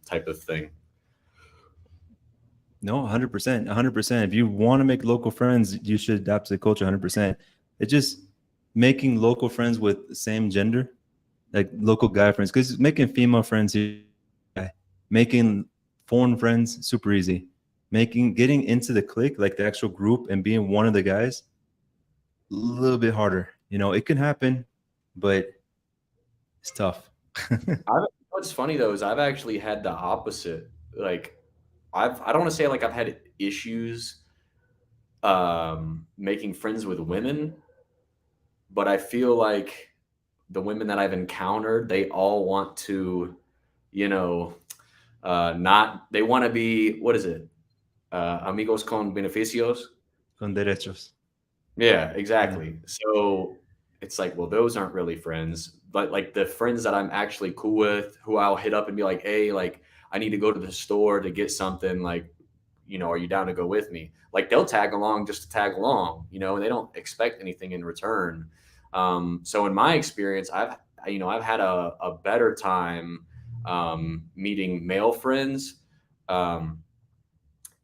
type of thing. No, 100%, 100%. If you want to make local friends, you should adapt to the culture 100%. It's just making local friends with the same gender, like local guy friends, because making female friends, making foreign friends, super easy. Getting into the clique, like the actual group, and being one of the guys, a little bit harder. You know, it can happen, but it's tough. What's funny though is I've actually had the opposite. Like I don't want to say like I've had issues making friends with women, but I feel like the women that I've encountered, they all want to, you know, they want to be, what is it? Amigos con beneficios. Con derechos. Yeah, exactly. Yeah. So it's like, well, those aren't really friends, but like the friends that I'm actually cool with, who I'll hit up and be like, hey, like I need to go to the store to get something, like, you know, are you down to go with me? Like they'll tag along just to tag along, you know, and they don't expect anything in return. So in my experience, I've had a better time meeting male friends.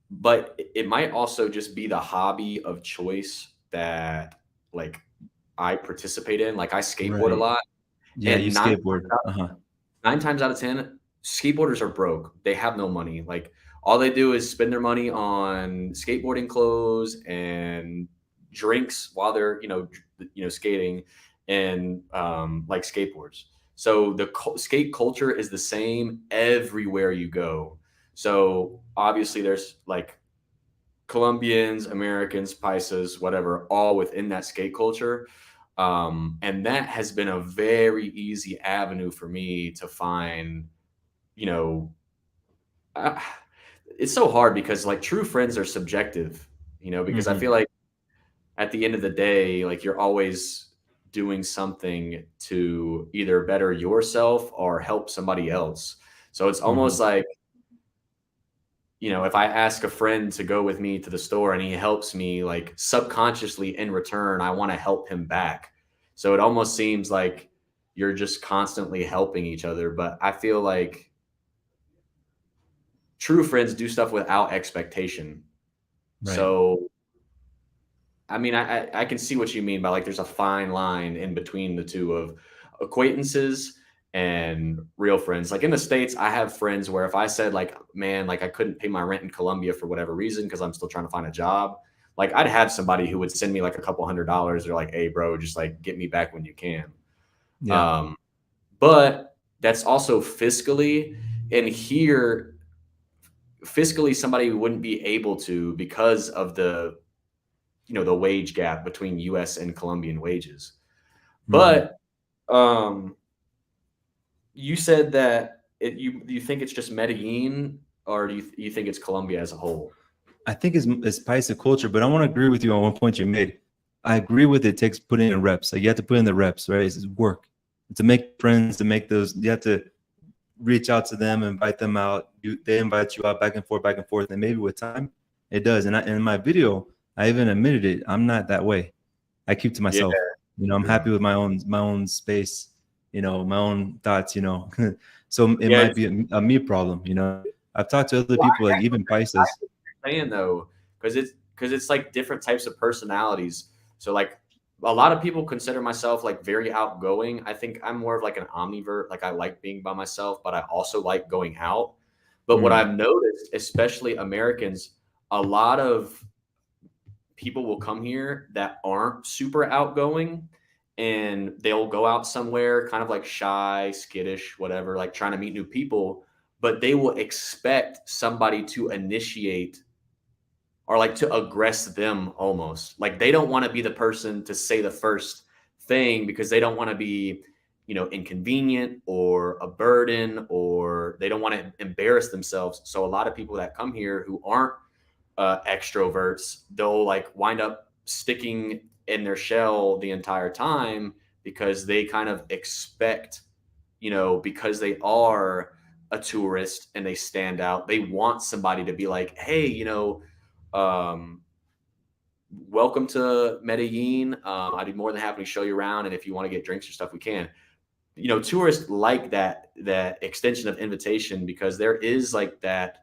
But it might also just be the hobby of choice that like I participate in. Like I skateboard a lot. Yeah, and you skateboard. 9 times out of 10, skateboarders are broke. They have no money. Like all they do is spend their money on skateboarding clothes and drinks while they're, skating, and like skateboards. So the skate culture is the same everywhere you go. So obviously there's like Colombians, Americans, Paisas, whatever, all within that skate culture. And that has been a very easy avenue for me to find, it's so hard because like true friends are subjective, because I feel like at the end of the day, like you're always doing something to either better yourself or help somebody else. So it's almost like, if I ask a friend to go with me to the store and he helps me, like subconsciously in return, I want to help him back. So it almost seems like you're just constantly helping each other. But I feel like true friends do stuff without expectation. Right. So, I mean, I can see what you mean by like there's a fine line in between the two of acquaintances and real friends. Like in the States, I have friends where if I said like, man, like I couldn't pay my rent in Colombia for whatever reason because I'm still trying to find a job, like I'd have somebody who would send me like a couple $100. They're like, hey, bro, just like get me back when you can. Yeah. But that's also fiscally, and here fiscally somebody wouldn't be able to because of the wage gap between US and Colombian wages. But you said that you think it's just Medellin, or do you think it's Colombia as a whole? I think it's Paisa culture, but I want to agree with you on one point you made. I agree with it takes putting in reps. Like you have to put in the reps, right? It's work. To make friends, to make those, you have to reach out to them, invite them out. They invite you out back and forth, and maybe with time, it does. And in my video, I even admitted it. I'm not that way. I keep to myself. Yeah. I'm happy with my own space. My own thoughts. So it might be a me problem. I've talked to other people, like even Paisas. Saying though, because it's like different types of personalities. So like a lot of people consider myself like very outgoing. I think I'm more of like an omnivert. Like I like being by myself, but I also like going out. But what I've noticed, especially Americans, a lot of people will come here that aren't super outgoing, and they'll go out somewhere kind of like shy, skittish, whatever, like trying to meet new people, but they will expect somebody to initiate or like to aggress them almost. Like they don't want to be the person to say the first thing because they don't want to be, you know, inconvenient or a burden, or they don't want to embarrass themselves. So a lot of people that come here who aren't extroverts, they'll like wind up sticking in their shell the entire time because they kind of expect, you know, because they are a tourist and they stand out, they want somebody to be like, hey, you know, um, welcome to Medellin. I'd be more than happy to show you around. And if you want to get drinks or stuff, we can. You know, tourists like that extension of invitation because there is like that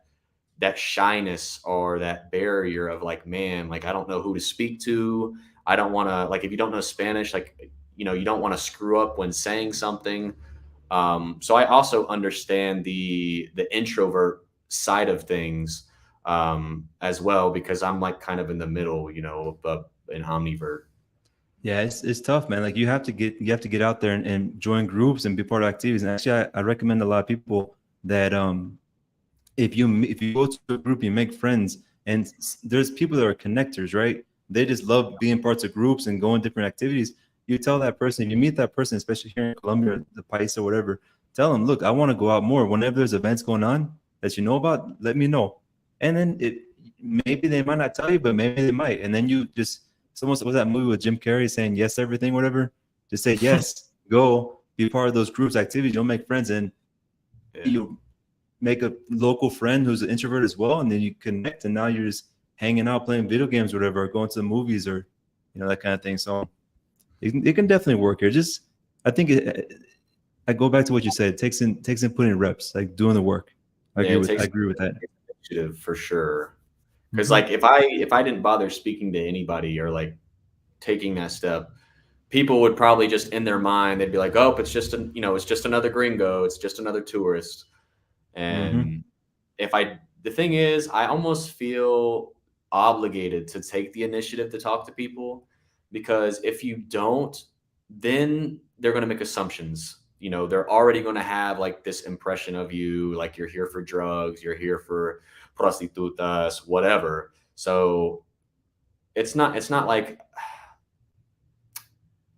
shyness or that barrier of like, man, like I don't know who to speak to. I don't want to, like, if you don't know Spanish, like, you know, you don't want to screw up when saying something. So I also understand the introvert side of things as well, because I'm like kind of in the middle, you know, of an omnivert. Yeah, it's tough, man. Like you have to get out there and join groups and be part of activities. And actually, I recommend a lot of people that if you go to a group, you make friends, and there's people that are connectors, right? They just love being parts of groups and going different activities. You tell that person, you meet that person, especially here in Colombia, the Paisa, whatever. Tell them, look, I want to go out more. Whenever there's events going on that you know about, let me know. And then maybe they might not tell you, but maybe they might. And then you just, someone was that movie with Jim Carrey saying yes to everything, whatever. Just say yes, go be part of those groups activities. You'll make friends, and you make a local friend who's an introvert as well, and then you connect, and now you're just hanging out, playing video games, or whatever, or going to the movies, or you know, that kind of thing. So it can definitely work here. Just I think I go back to what you said. It takes in putting reps, like doing the work. I agree with that. Initiative for sure. Because like if I didn't bother speaking to anybody or like taking that step, people would probably just in their mind they'd be like, oh, it's just it's just another gringo, it's just another tourist. And the thing is, I almost feel obligated to take the initiative to talk to people, because if you don't, then they're going to make assumptions. You know, they're already going to have like this impression of you, like you're here for drugs, you're here for prostitutas, whatever. So it's not like,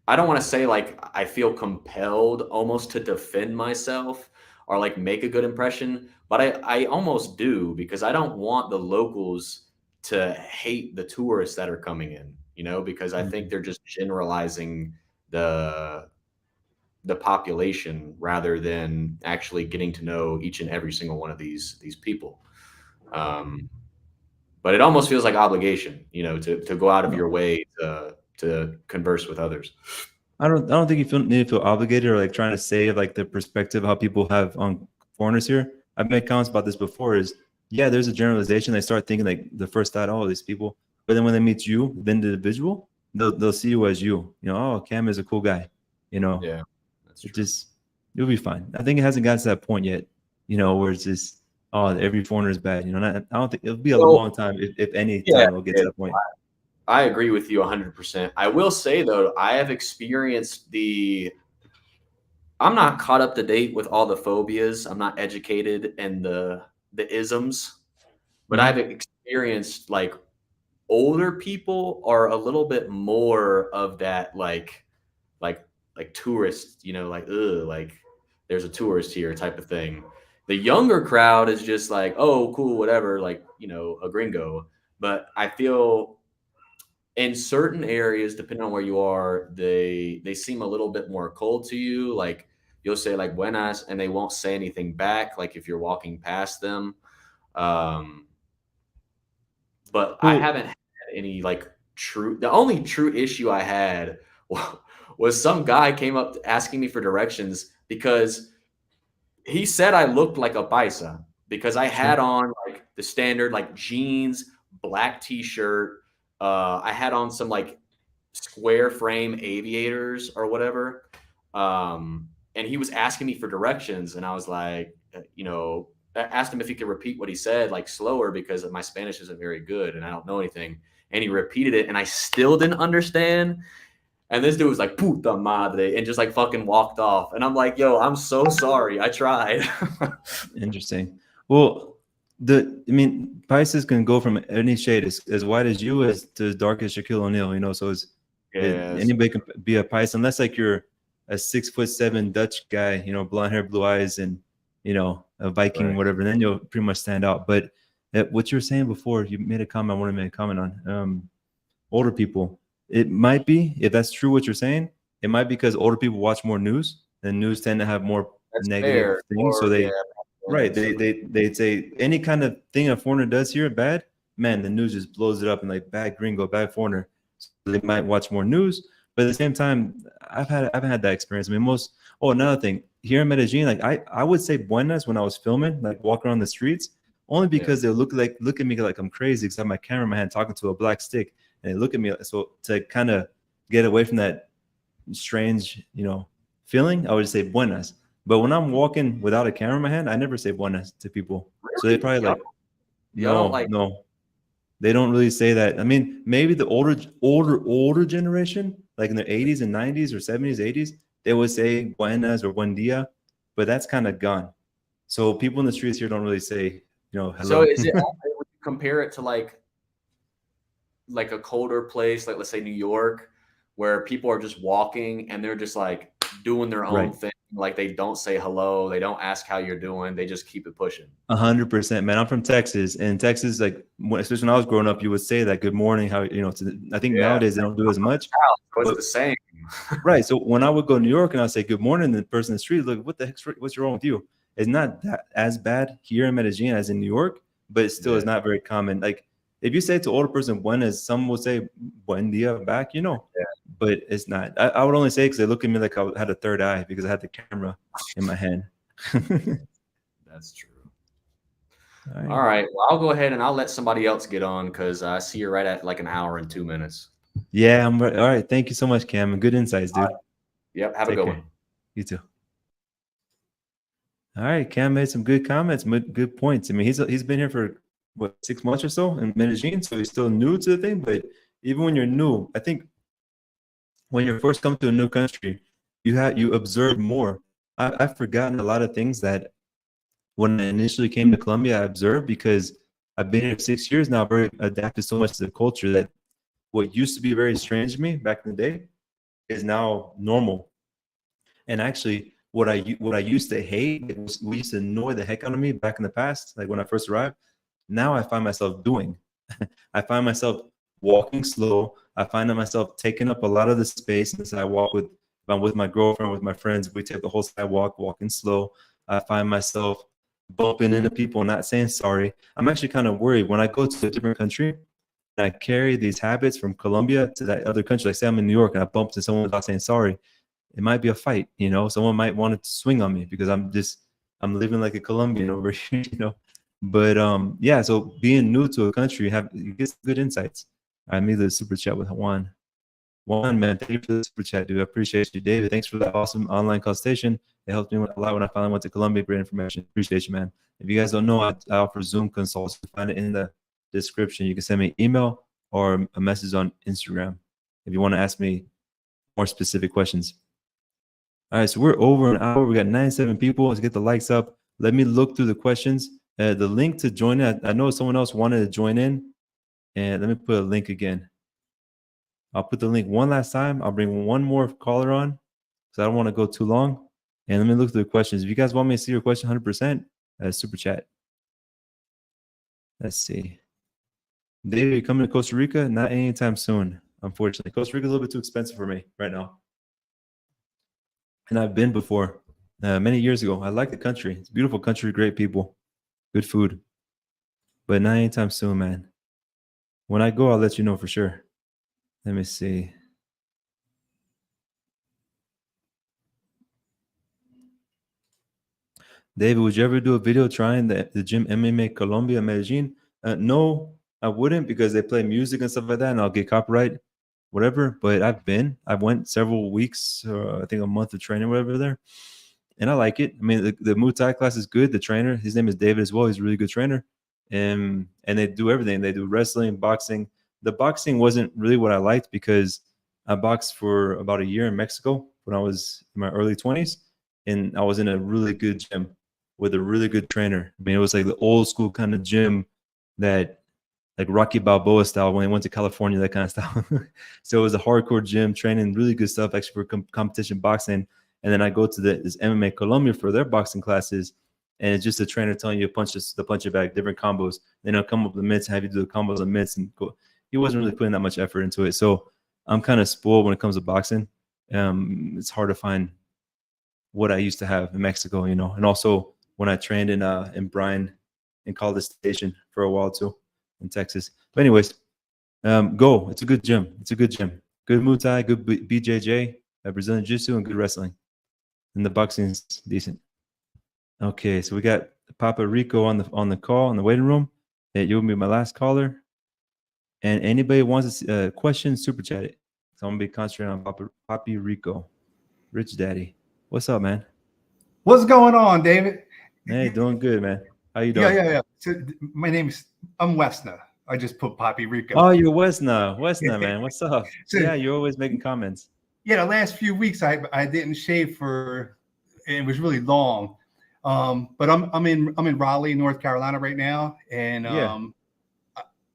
I don't want to say like I feel compelled almost to defend myself or like make a good impression, but I almost do, because I don't want the locals to hate the tourists that are coming in, you know, because I think they're just generalizing the population rather than actually getting to know each and every single one of these people. But it almost feels like obligation, you know, to go out of your way to converse with others. I don't think you need to feel obligated or like trying to say like the perspective how people have on foreigners here. I've made comments about this before. Is yeah, there's a generalization. They start thinking like the first thought, oh, these people, but then when they meet you, then the individual, they'll see you as you. You know, oh, Cam is a cool guy. You know, yeah, that's true. You'll be fine. I think it hasn't gotten to that point yet. You know, where it's just oh, every foreigner is bad. You know, I don't think it'll be a long time if any time it'll get to that point. I agree with you 100%. I will say though, I have experienced I'm not caught up to date with all the phobias. I'm not educated in the isms, but I've experienced like older people are a little bit more of that like tourists, you know, like, ugh, like there's a tourist here type of thing. The younger crowd is just like, oh, cool, whatever, like, you know, a gringo. But I feel in certain areas, depending on where you are, they seem a little bit more cold to you. Like you'll say like buenas, and they won't say anything back. Like if you're walking past them. But I haven't had any like the only true issue I had was some guy came up asking me for directions because he said I looked like a Paisa because I had on like the standard like jeans, black t-shirt. I had on some like square frame aviators or whatever. And he was asking me for directions, and I was like, you know, I asked him if he could repeat what he said, like slower, because my Spanish isn't very good and I don't know anything. And he repeated it, and I still didn't understand. And this dude was like, puta madre, and just like fucking walked off. And I'm like, yo, I'm so sorry. I tried. Interesting. Well, I mean, Paisas can go from any shade as white as you as to as dark as Shaquille O'Neal, you know, so anybody can be a Paisa, unless like you're a 6'7" Dutch guy, you know, blonde hair, blue eyes, and, you know, a Viking, right, whatever, then you'll pretty much stand out. But what you were saying before, you made a comment I want to make a comment on. Older people. It might be, if that's true what you're saying, it might be because older people watch more news, and news tend to have more negative things. So they, right, they'd say any kind of thing a foreigner does here bad, man, the news just blows it up and like bad gringo, bad foreigner. So they might watch more news, but at the same time, I've had that experience. I mean, another thing here in Medellin, like I would say buenas when I was filming, like walking around the streets, only because they look at me like I'm crazy because I have my camera in my hand talking to a black stick. And they look at me, so to kind of get away from that strange, you know, feeling, I would just say buenas. But when I'm walking without a camera in my hand, I never say buenas to people. Really? So they probably like, no, they don't really say that. I mean, maybe the older generation, like in their 80s and 90s or 70s, 80s, they would say buenas or buen dia, but that's kind of gone. So people in the streets here don't really say, you know, hello. So is it, would you compare it to like a colder place, like let's say New York, where people are just walking and they're just like doing their own thing. Like they don't say hello. They don't ask how you're doing. They just keep it pushing. 100%, man. I'm from Texas, and Texas, like, especially when I was growing up, you would say that good morning, how, you know, I think nowadays they don't do as much. It's the same. Right. So when I would go to New York and I'd say good morning, the person in the street, look, what the heck, what's wrong with you? It's not that as bad here in Medellin as in New York, but it still is not very common. Like, if you say to older person buenas, some will say buen dia back, you know, but it's not. I would only say because they look at me like I had a third eye because I had the camera in my hand. That's true. All right. Well, I'll go ahead and I'll let somebody else get on because I see you're right at like an hour and 2 minutes. Yeah, I'm right. All right. Thank you so much, Cam. And good insights, dude. Yep. Have a good one. You too. All right. Cam made some good comments, good points. I mean, he's been here for what, 6 months or so in Medellin, so he's still new to the thing. But even when you're new, I think when you first come to a new country, you observe more. I've forgotten a lot of things that when I initially came to Colombia, I observed, because I've been here 6 years now, very adapted so much to the culture that what used to be very strange to me back in the day is now normal. And actually, what I used to hate, we used to annoy the heck out of me back in the past, like when I first arrived. Now I find myself doing. I find myself walking slow. I find myself taking up a lot of the space. And so if I'm with my girlfriend, with my friends, we take the whole sidewalk, walking slow. I find myself bumping into people, not saying sorry. I'm actually kind of worried when I go to a different country and I carry these habits from Colombia to that other country. Like say I'm in New York and I bump into someone without saying sorry. It might be a fight, you know. Someone might want to swing on me because I'm living like a Colombian over here, you know. But yeah, so being new to a country, you get some good insights. I made the super chat with Juan. Juan, man, thank you for the super chat, dude. I appreciate you, David. Thanks for that awesome online consultation. It helped me a lot when I finally went to Colombia. Great information. Appreciate you, man. If you guys don't know, I offer Zoom consults. You find it in the description. You can send me an email or a message on Instagram if you want to ask me more specific questions. All right, so we're over an hour. We got 97 people. Let's get the likes up. Let me look through the questions. The link to join in, I know someone else wanted to join in, and let me put a link again. I'll put the link one last time. I'll bring one more caller on because I don't want to go too long. And let me look through the questions. If you guys want me to see your question 100%, super chat. Let's see. David, you coming to Costa Rica? Not anytime soon, unfortunately. Costa Rica is a little bit too expensive for me right now. And I've been before, many years ago. I like the country. It's a beautiful country, great people. Good food, but not anytime soon, man. When I go, I'll let you know for sure. Let me see. David, would you ever do a video trying the gym MMA Colombia, Medellin? No, I wouldn't, because they play music and stuff like that, and I'll get copyright. whatever. But I went several weeks, I think a month of training, whatever there, and I like it. I mean, the Muay Thai class is good. The trainer, his name is David as well. He's a really good trainer, and they do everything. They do wrestling, boxing. The boxing wasn't really what I liked because I boxed for about a year in Mexico when I was in my early 20s, and I was in a really good gym with a really good trainer. I mean, it was like the old school kind of gym that like Rocky Balboa style when he went to California, that kind of style. So it was a hardcore gym, training really good stuff actually for competition boxing. And then I go to this MMA Colombia for their boxing classes, and it's just a trainer telling you the punch bag, different combos. Then I'll come up with the mitts, have you do the combos on mitts, and go. He wasn't really putting that much effort into it. So I'm kind of spoiled when it comes to boxing. It's hard to find what I used to have in Mexico, you know. And also when I trained in Bryan in College Station for a while too in Texas. But anyways, go. It's a good gym. It's a good gym. Good Muay Thai, good BJJ, Brazilian Jiu-Jitsu, and good wrestling. And the boxing's decent. Okay, so we got Papa Rico on the call in the waiting room. You'll be my last caller. And anybody wants a question, super chat it. So I'm gonna be concentrating on Papi Rico, Rich Daddy. What's up, man? What's going on, David? Hey, doing good, man. How you doing? Yeah. So I'm Wesna. I just put Papi Rico. Oh, you're Wesna, man. What's up? So, yeah, you're always making comments. Yeah, the last few weeks I didn't shave it was really long. But I'm in Raleigh, North Carolina right now, and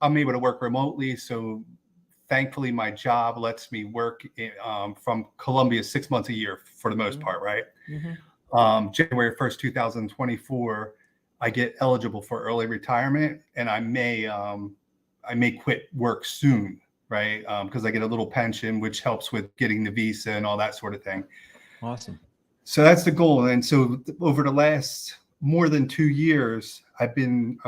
I'm able to work remotely. So thankfully, my job lets me work from Colombia 6 months a year for the most part, right? Mm-hmm. January 1st, 2024, I get eligible for early retirement, and I may quit work soon, right? Because I get a little pension, which helps with getting the visa and all that sort of thing. Awesome. So that's the goal. And so over the last more than 2 years, I've been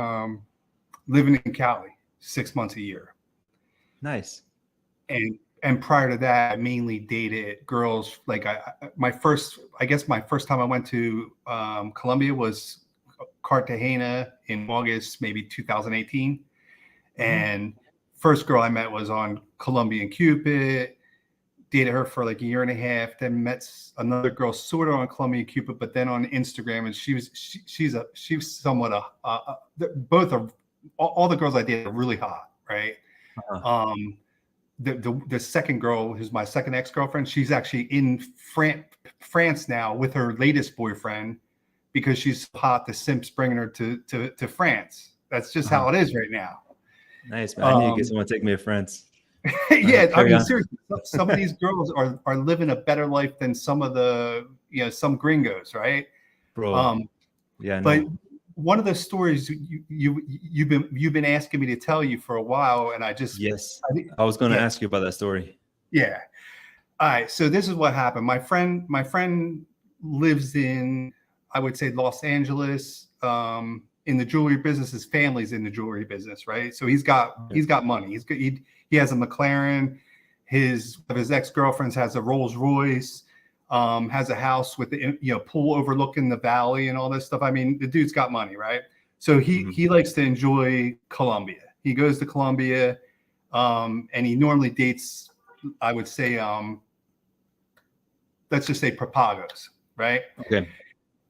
living in Cali 6 months a year. Nice. And prior to that, I mainly dated girls. Like my first time I went to Colombia was Cartagena in August, maybe 2018. Mm-hmm. And first girl I met was on Colombian Cupid. Dated her for like a year and a half. Then met another girl sort of on Colombian Cupid, but then on Instagram, and she's somewhat both are all the girls I dated are really hot, right? Uh-huh. The second girl, who's my second ex-girlfriend, she's actually in France now with her latest boyfriend because she's hot. The simp's bringing her to France. That's just how it is right now. Nice, man. I need to get someone to take me to France. Yeah, I mean, seriously, some of these girls are living a better life than some of the, some gringos, right? Bro. Yeah, I know. But one of the stories you've been asking me to tell you for a while, and I was going to ask you about that story. Yeah. All right. So this is what happened. My friend lives in, I would say, Los Angeles, in the jewelry business. His family's in the jewelry business, right? So he's got money. He has a McLaren. His ex-girlfriends has a Rolls Royce. Has a house with the pool overlooking the valley and all this stuff. I mean, the dude's got money, right? So he likes to enjoy Colombia. He goes to Colombia, and he normally dates, I would say, let's just say Propagos, right? Okay.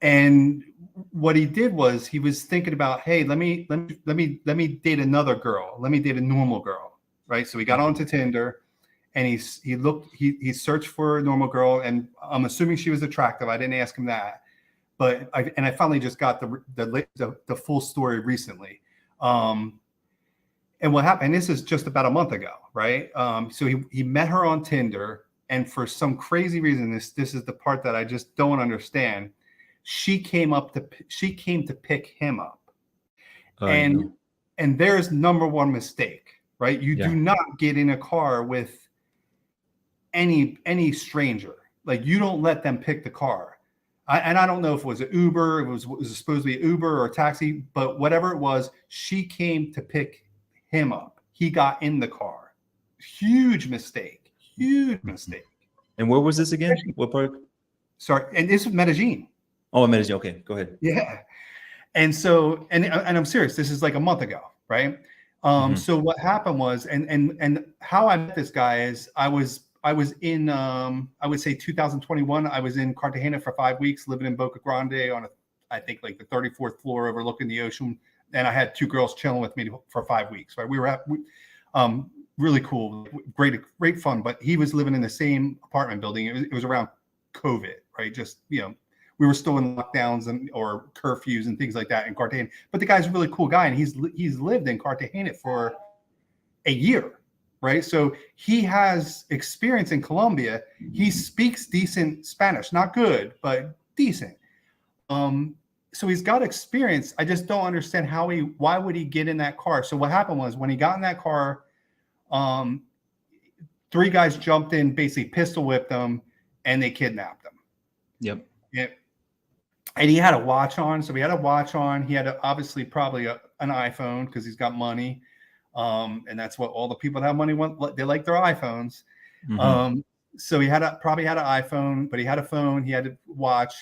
And what he did was he was thinking about, hey, let me date another girl. Let me date a normal girl, right? So he got onto Tinder. And he searched for a normal girl, and I'm assuming she was attractive. I didn't ask him that, but I finally just got the full story recently. And what happened? And this is just about a month ago, right? So he met her on Tinder, and for some crazy reason, this is the part that I just don't understand. She came to pick him up, and there's number one mistake, right? You do not get in a car with any stranger. Like, you don't let them pick the car. I don't know if it was an Uber, it was supposed to be an Uber or a taxi, but whatever it was, she came to pick him up. He got in the car. Huge mistake. And where was this again? What part? Sorry, and this was Medellin. Oh, Medellin. Okay, go ahead. Yeah. And so, and I'm serious, this is like a month ago, right? So what happened was, and how I met this guy is I was in I would say 2021. I was in Cartagena for 5 weeks, living in Boca Grande on I think like the 34th floor overlooking the ocean, and I had 2 girls chilling with me for 5 weeks. Right, we were really cool, great fun. But he was living in the same apartment building. It was around COVID, right? Just we were still in lockdowns or curfews and things like that in Cartagena. But the guy's a really cool guy, and he's lived in Cartagena for a year, right? So he has experience in Colombia. He speaks decent Spanish, not good, but decent. So he's got experience. I just don't understand why would he get in that car? So what happened was when he got in that car, 3 guys jumped in, basically pistol whipped him, and they kidnapped him. Yep. And he had a watch on. So he had a watch on. He had obviously probably an iPhone because he's got money. And that's what all the people that have money want. They like their iPhones. So he probably had an iPhone, but he had a phone. He had a watch.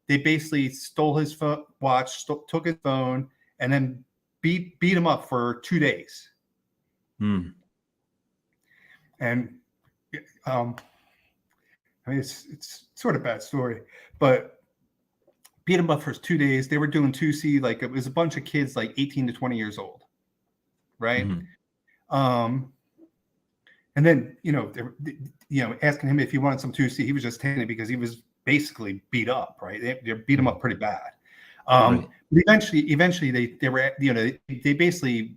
They basically stole his watch, took his phone, and then beat him up for 2 days. And I mean, it's sort of a bad story, but beat him up for 2 days. They were doing 2C, like it was a bunch of kids like 18 to 20 years old, right? And then asking him if he wanted some 2C, he was just taking it because he was basically beat up, right? They beat him up pretty bad. But eventually they were they basically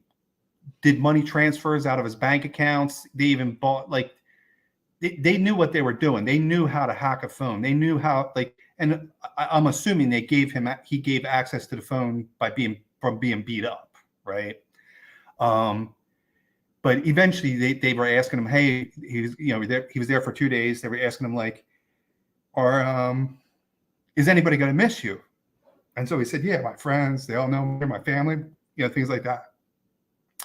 did money transfers out of his bank accounts. They even bought they knew what they were doing. They knew how to hack a phone. They knew how and I'm assuming he gave access to the phone from being beat up, right? But eventually they were asking him, hey, he was there for 2 days. They were asking him is anybody going to miss you? And so he said, yeah, my friends, they all know me, my family, things like that.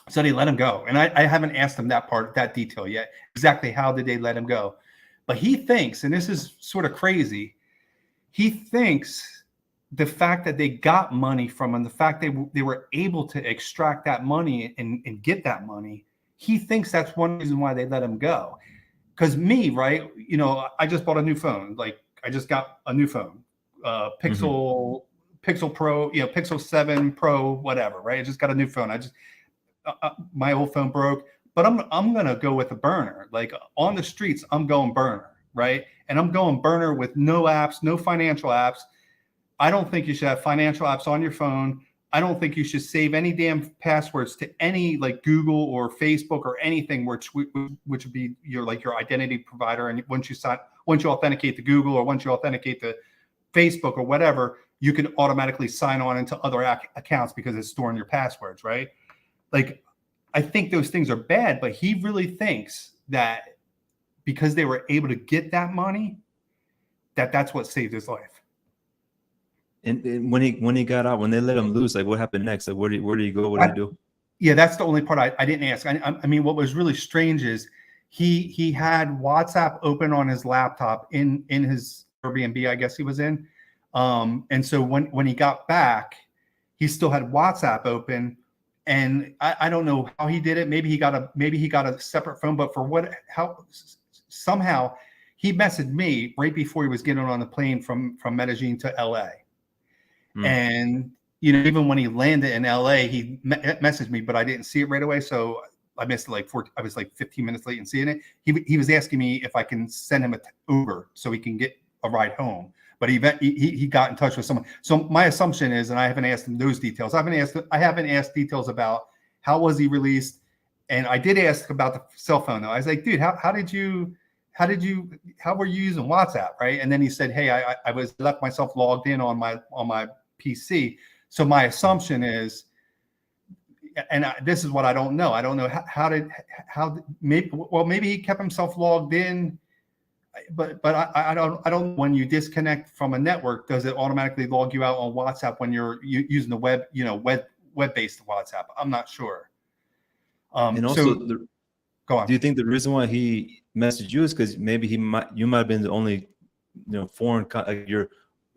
So they let him go. And I haven't asked him that detail yet. Exactly how did they let him go? But he thinks, and this is sort of crazy, he thinks the fact that they got money from him, the fact they were able to extract that money and get that money, he thinks that's one reason why they let him go. Because me, right, I just bought a new phone. Like I just got a new phone, Pixel Pro, Pixel 7 Pro, whatever, right? I just got a new phone. My old phone broke, but I'm gonna go with a burner. Like on the streets, I'm going burner, right? And I'm going burner with no apps, no financial apps. I don't think you should have financial apps on your phone. I don't think you should save any damn passwords to any like Google or Facebook or anything, which would be your identity provider. And once you authenticate to Google or once you authenticate to Facebook or whatever, you can automatically sign on into other accounts because it's storing your passwords, right? Like, I think those things are bad, but he really thinks that because they were able to get that money, that's what saved his life. And when he got out, when they let him loose, like what happened next? Like where did he go? What did he do? Yeah, that's the only part I didn't ask. I mean, what was really strange is he had WhatsApp open on his laptop in his Airbnb, I guess he was in. And so when he got back, he still had WhatsApp open. And I don't know how he did it. Maybe he got a separate phone, but somehow he messaged me right before he was getting on the plane from Medellin to LA. And even when he landed in LA, he messaged me, but I didn't see it right away. So I missed it I was like 15 minutes late in seeing it. He was asking me if I can send him an Uber so he can get a ride home. But he got in touch with someone. So my assumption is, and I haven't asked him those details. I haven't asked details about how was he released, and I did ask about the cell phone though. I was like, dude, how were you using WhatsApp, right? And then he said, hey, I left myself logged in on my PC. So my assumption is, and this is what I don't know. I don't know maybe he kept himself logged in. But I don't. When you disconnect from a network, does it automatically log you out on WhatsApp when you're using the web, web-based WhatsApp? I'm not sure. And also, go on. Do you think the reason why he messaged you is because maybe you might have been the only foreign your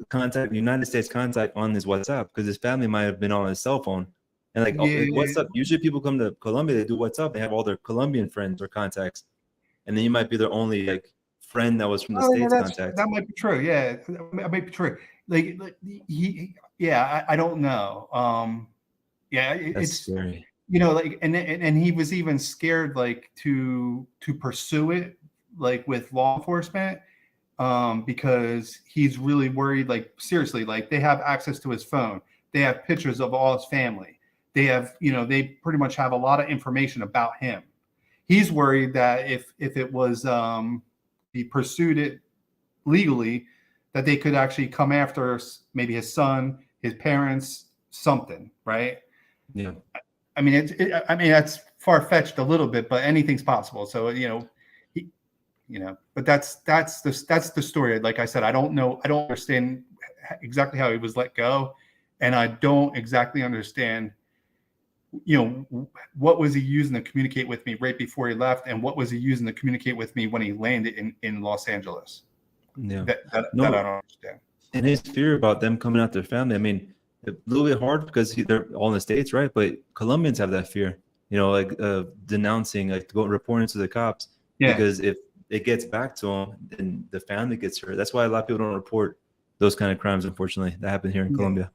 contact, United States contact on his WhatsApp, because his family might have been on his cell phone And like, Yeah. what's up? Usually people come to Colombia, they do what's up. They have all their Colombian friends or contacts, and then you might be their only like friend that was from the States contact. That might be true. Yeah, that might be true. Like he, yeah, I don't know. Yeah, That's it's scary. You know, like, and he was even scared, like, to pursue it, like, with law enforcement, because he's really worried. Like, seriously, like, they have access to his phone, they have pictures of all his family, they have, you know, they pretty much have a lot of information about him. He's worried that if it was he pursued it legally, that they could actually come after maybe his son, his parents, something, right? Yeah. I mean, I mean, that's far-fetched a little bit, but anything's possible. So, you know, but that's the story. Like I said, I don't know. I don't understand exactly how he was let go, and I don't exactly understand, you know, what was he using to communicate with me right before he left, and what was he using to communicate with me when he landed in Los Angeles? Yeah. That I don't understand. And his fear about them coming out their family. I mean, a little bit hard because they're all in the States, right? But Colombians have that fear, you know, like denouncing, like go reporting to the cops, because if it gets back to them, then the family gets hurt. That's why a lot of people don't report those kind of crimes. Unfortunately, that happen here in Colombia,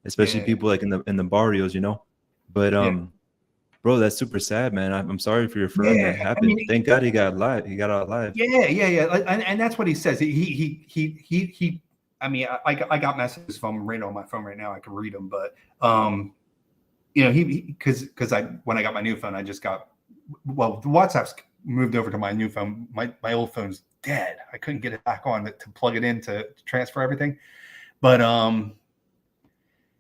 especially people like in the barrios, you know. But bro, that's super sad, man. I'm sorry for your friend that happened. I mean, thank God he got alive. He got out alive. Yeah. And that's what he says. He I mean, I got messages from him right on my phone right now. I can read them, but you know, because when I got my new phone, I just got, well, the WhatsApp's moved over to my new phone. My old phone's dead. I couldn't get it back on to plug it in to transfer everything. But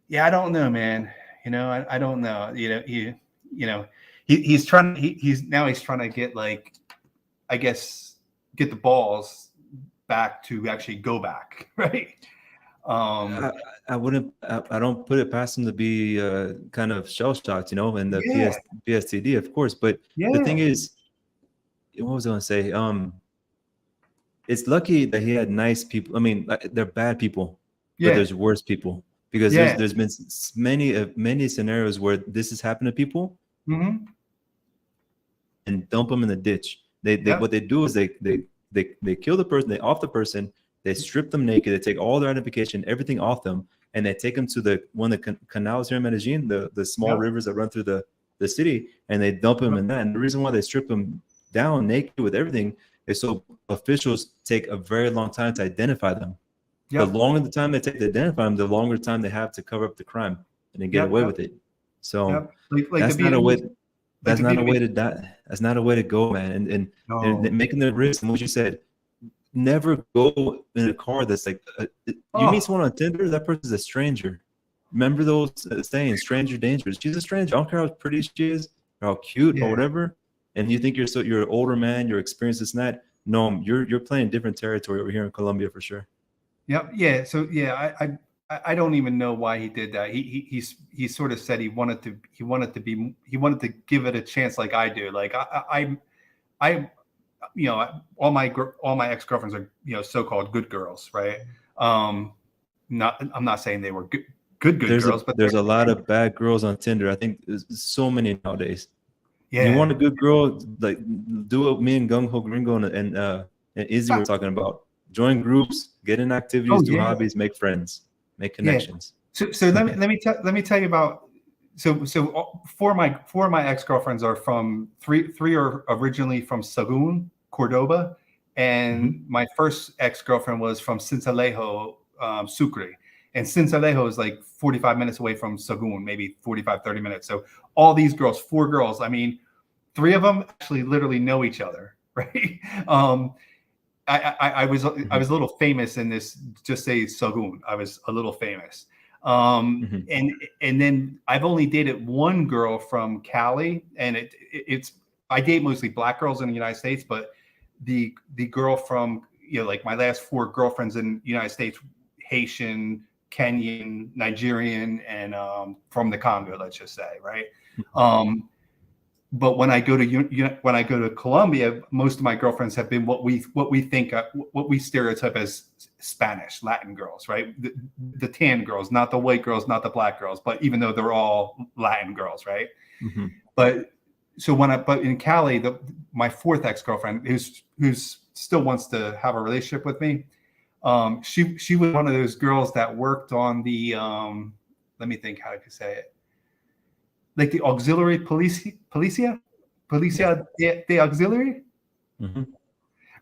yeah, I don't know, man. You know, I don't know. You know, he's trying to get, like, I guess, get the balls back to actually go back, right? I don't put it past him to be kind of shell shocked, you know, and the PSTD, of course. But the thing is, what was I going to say? It's lucky that he had nice people. I mean, they're bad people, but there's worse people, because there's been many scenarios where this has happened to people, and dump them in the ditch. They what they do is they kill the person, they off the person, they strip them naked, they take all their identification, everything off them, and they take them to one of the canals here in Medellin, the small rivers that run through the city, and they dump them in that. And the reason why they strip them down naked with everything is so officials take a very long time to identify them. The longer the time they take to identify them, the longer time they have to cover up the crime and then get away with it. So that's not a way. That's not a way to die. That's not a way to go, man. And making the risk. And what you said, never go in a car that's like, you meet someone on Tinder, that person's a stranger. Remember those saying, stranger dangerous. She's a stranger. I don't care how pretty she is, or how cute, or whatever. And you think you're an older man, you're experienced, this and that. No, you're playing different territory over here in Colombia for sure. Yeah. So I don't even know why he did that. He sort of said he wanted to give it a chance, like I do. Like I you know, all my ex-girlfriends are, you know, so-called good girls, right? I'm not saying they were good girls, but there's a lot of bad girls on Tinder. I think there's so many nowadays. Yeah. You want a good girl, like do what me and Gung Ho Gringo and Izzy were talking about. Join groups, get in activities, do hobbies, make friends, make connections. So let me tell you about. So four of my ex-girlfriends are from three are originally from Sagun, Cordoba, and my first ex-girlfriend was from Sincelejo, Sucre. And Sincelejo is like 45 minutes away from Sagun, maybe 45, 30 minutes. So all these girls, 4 girls, I mean, 3 of them actually literally know each other, right? I was a little famous in this, just say Sagun. I was a little famous. And then I've only dated one girl from Cali, and I date mostly black girls in the United States, but the girl from, you know, like my last 4 girlfriends in the United States, Haitian, Kenyan, Nigerian, and from the Congo, let's just say, right? But when I go to Colombia, most of my girlfriends have been what we think what we stereotype as Spanish, Latin girls, right? The tan girls, not the white girls, not the black girls, but even though they're all Latin girls, right? Mm-hmm. But in Cali, my fourth ex-girlfriend, who's still wants to have a relationship with me, she was one of those girls that worked on the let me think how I could say it, like the auxiliary policia the auxiliary, Mm-hmm.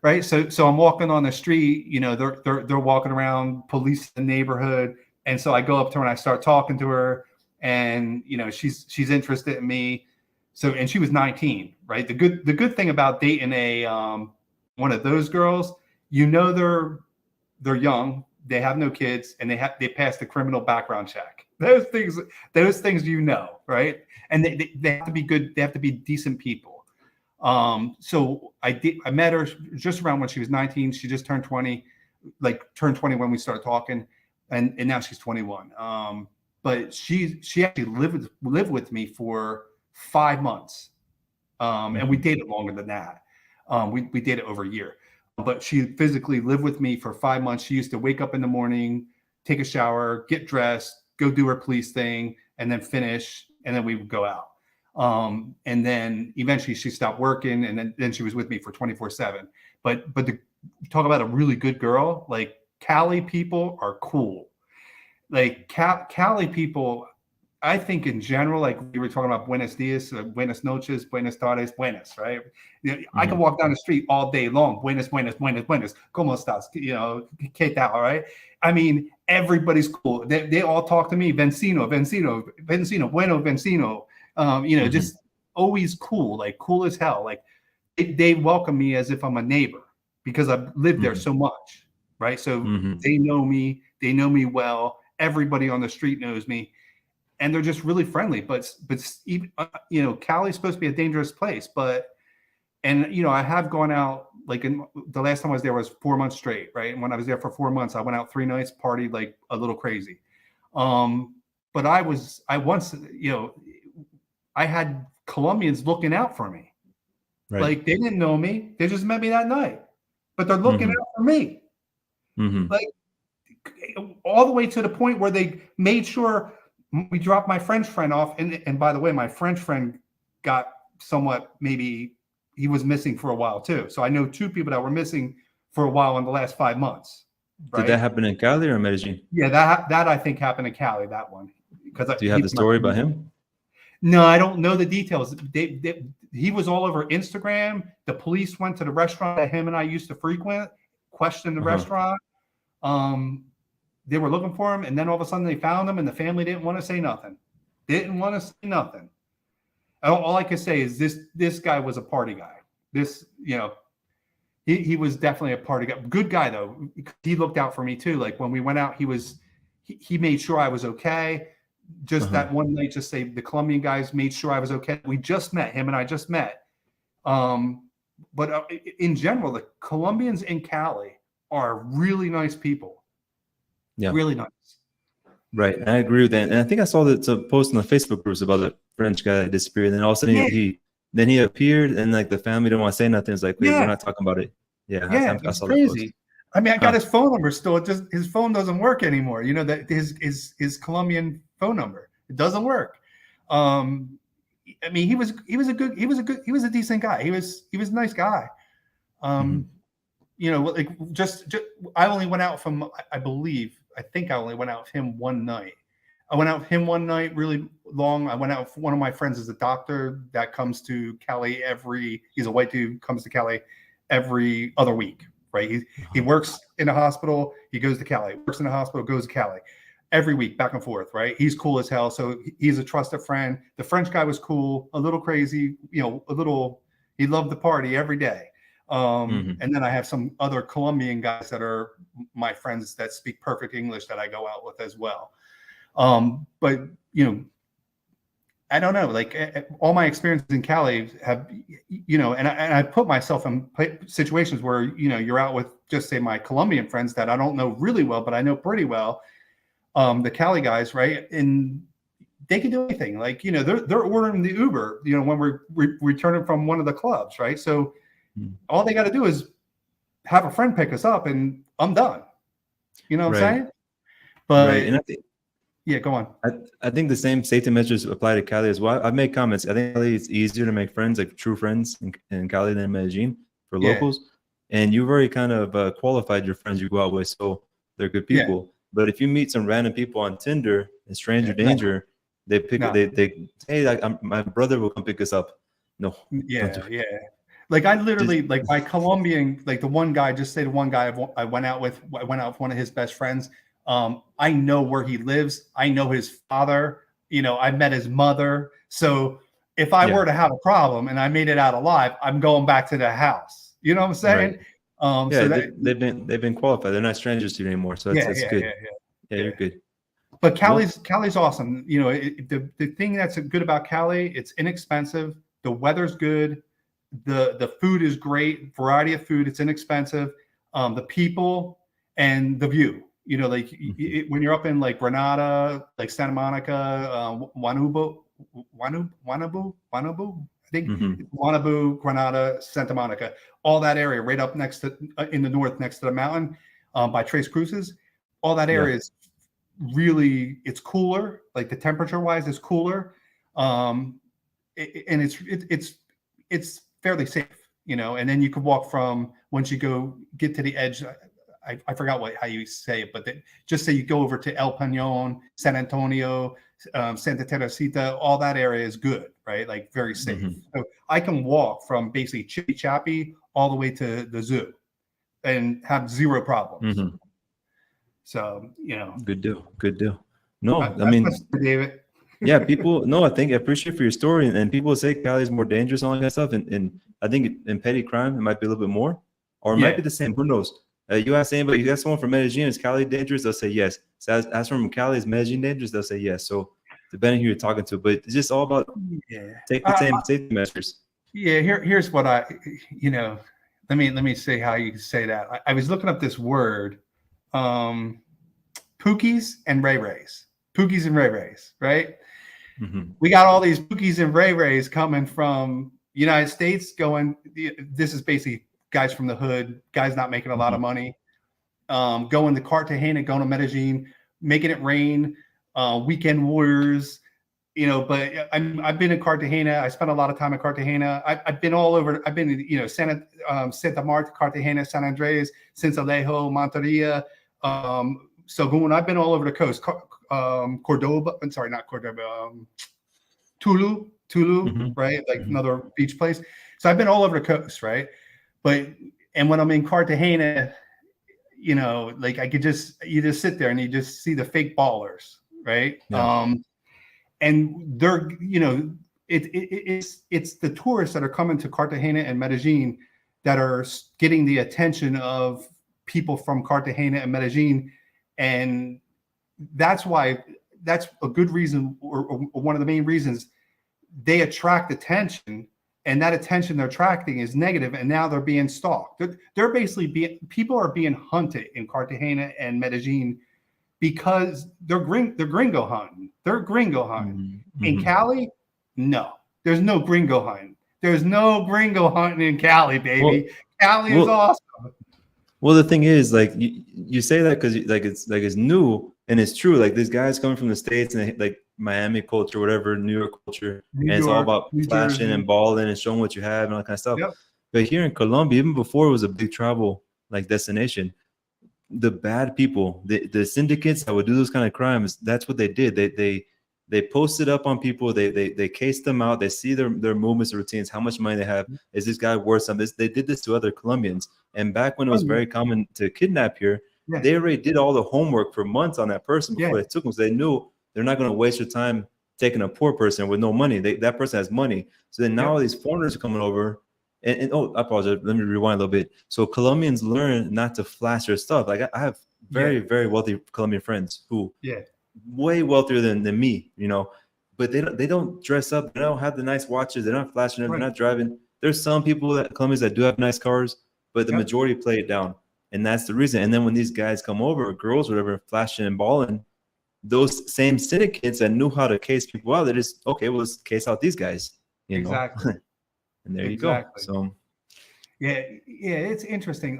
right? So I'm walking on the street, you know, they're walking around, police the neighborhood, and so I go up to her and I start talking to her, and you know, she's interested in me. So, and she was 19, right? The good thing about dating a one of those girls, you know, they're young, they have no kids, and they passed the criminal background check. Those things, you know, right? And they have to be good. They have to be decent people. So I met her just around when she was 19. She just turned 20, turned 20 when we started talking, and now she's 21. But she actually lived with me for 5 months, and we dated longer than that. We dated over a year, but she physically lived with me for 5 months. She used to wake up in the morning, take a shower, get dressed, go do her police thing, and then finish, and then we would go out. And then eventually she stopped working, and then she was with me for 24/7. But to talk about a really good girl, like Cali people are cool. Like Cali people, I think in general, like we were talking about buenos dias, buenas noches, buenas tardes, buenas, right? You know, I can walk down the street all day long. Buenas, buenas, buenas, buenas. ¿Cómo estás? You know, ¿qué tal? Right? I mean, everybody's cool. They all talk to me. Vencino, vencino, vencino, bueno, vencino. You know, just always cool, like cool as hell. Like they welcome me as if I'm a neighbor because I've lived there so much, right? So they know me well. Everybody on the street knows me. And they're just really friendly, but even, you know, Cali's supposed to be a dangerous place, and you know, I have gone out, like the last time I was there was 4 months straight, right? And when I was there for 4 months, I went out 3 nights, partied like a little crazy. But I once, you know, I had Colombians looking out for me, right? Like they didn't know me, they just met me that night, but they're looking out for me, like all the way to the point where they made sure we dropped my French friend off, and by the way, my French friend got somewhat, maybe he was missing for a while too. So I know 2 people that were missing for a while in the last 5 months. Right? Did that happen in Cali or Medellin? Yeah, that I think happened in Cali. That one. Because do you have the story about him? No, I don't know the details. He was all over Instagram. The police went to the restaurant that him and I used to frequent, questioned the restaurant. They were looking for him, and then all of a sudden they found him, and the family didn't want to say nothing. All I can say is this guy was a party guy. This, you know, he was definitely a party guy. Good guy though. He looked out for me too. Like when we went out, he made sure I was okay. Just that one night, just say the Colombian guys made sure I was okay. We just met, him and I just met. But in general, the Colombians in Cali are really nice people. Yeah, really nice. Right, I agree with that. And I think I saw that a post on the Facebook groups about the French guy that disappeared. And then all of a sudden he appeared, and like the family didn't want to say nothing. It's like, wait, we're not talking about it. Yeah, I saw crazy. I mean, I got his phone number still. It just his phone doesn't work anymore. You know, that his Colombian phone number, it doesn't work. I mean, he was a decent guy. He was a nice guy. You know, like just I only went out from, I think I only went out with him one night. I went out with him one night, really long. I went out with one of my friends is a doctor that comes to Cali he's a white dude, comes to Cali every other week, right? He works in a hospital, he goes to Cali, works in a hospital, goes to Cali every week, back and forth, right? He's cool as hell. So he's a trusted friend. The French guy was cool, a little crazy, you know, he loved the party every day. And then I have some other Colombian guys that are my friends that speak perfect English that I go out with as well. But you know, I don't know, like all my experiences in Cali have, you know, and I put myself in situations where, you know, you're out with just say my Colombian friends that I don't know really well, but I know pretty well, the Cali guys, right? And they can do anything. Like, you know, they're ordering the Uber, you know, when we're returning from one of the clubs, right? So all they got to do is have a friend pick us up, and I'm done. You know what I'm saying? But right. And I think, yeah, go on. I think the same safety measures apply to Cali as well. I've made comments. I think Cali, it's easier to make friends, like true friends, in Cali than in Medellin for locals. And you've already kind of qualified your friends you go out with, so they're good people. But if you meet some random people on Tinder and stranger danger, they pick they hey, my brother will come pick us up. No. Like I literally, like my Colombian, like the one guy, just say the one guy I went out with one of his best friends. I know where he lives. I know his father. You know, I met his mother. So if I were to have a problem and I made it out alive, I'm going back to the house. You know what I'm saying? Right. So they've been qualified. They're not strangers to you anymore. So that's good. Yeah, you're good. But Cali's awesome. You know, the thing that's good about Cali, it's inexpensive. The weather's good. The food is great. Variety of food. It's inexpensive. The people and the view. You know, like when you're up in like Granada, like Santa Monica, Wanabu, I think Wanabu, Granada, Santa Monica, all that area right up next to in the north, next to the mountain, by Tres Cruces. All that area is really, it's cooler. Like the temperature wise, is cooler, and it's fairly safe, you know. And then you could walk from once you get to the edge. I forgot how you say it, but just say you go over to El Peñón, San Antonio, Santa Teresita, all that area is good, right? Like very safe. So I can walk from basically Chippy Chappy all the way to the zoo and have zero problems. So, you know. Good deal. No, I mean, David. Yeah, people, no, I appreciate for your story. And people say Cali is more dangerous and all that stuff. And I think in petty crime, it might be a little bit more, or it might be the same. Who knows? You ask anybody, you ask someone from Medellin, is Cali dangerous? They'll say yes. So ask from Cali, is Medellin dangerous? They'll say yes. So depending who you're talking to, but it's just all about take the same safety measures. Yeah, here's what you know, let me say how you say that. I was looking up this word, Pookies and Ray Rays. Pookies and Ray Rays, right? We got all these Pookies and Ray Rays coming from United States going, this is basically guys from the hood, guys not making a lot of money, going to Cartagena, going to Medellin, making it rain, weekend warriors, you know. But I've been in Cartagena. I spent a lot of time in Cartagena. I've been all over. I've been in, you know, Santa Marta, Cartagena, San Andres, Cincelejo, Monteria, Sogún. I've been all over the coast. Cordoba, I'm sorry, not Cordoba, Tulu, right? Like another beach place. So I've been all over the coast, right? And when I'm in Cartagena, you know, like you just sit there and you just see the fake ballers, right? And they're, you know, it's the tourists that are coming to Cartagena and Medellin that are getting the attention of people from Cartagena and Medellin. And that's why, that's a good reason, or one of the main reasons they attract attention, and that attention they're attracting is negative, and now they're being stalked. They're basically people are being hunted in Cartagena and Medellin because they're gringo hunting. They're gringo hunting. In Cali, no, there's no gringo hunting. There's no gringo hunting in Cali, baby. Cali is awesome. Well, the thing is, like you say that because it's new, and it's true. Like these guys coming from the States and like Miami culture, whatever, New York culture, and it's all about flashing and balling and showing what you have and all that kind of stuff. But here in Colombia, even before it was a big travel like destination, the bad people, the syndicates that would do those kind of crimes, that's what they did. They posted up on people. They cased them out. They see their movements, routines, how much money they have. Is this guy worth something? They did this to other Colombians. And back when it was very common to kidnap here, they already did all the homework for months on that person before they took them. So they knew they're not going to waste your time taking a poor person with no money. That person has money. So then now all these foreigners are coming over. And oh, I apologize. Let me rewind a little bit. So Colombians learn not to flash their stuff. Like I have very, very wealthy Colombian friends who way wealthier than me, you know, but they don't dress up. They don't have the nice watches. They're not flashing. They're not driving. There's some people Colombians that do have nice cars, but the majority play it down. And that's the reason. And then when these guys come over, or girls, whatever, flashing and balling, those same syndicates that knew how to case people out, they just, okay, well, let's case out these guys, you know. Exactly. And there you go. So yeah, it's interesting.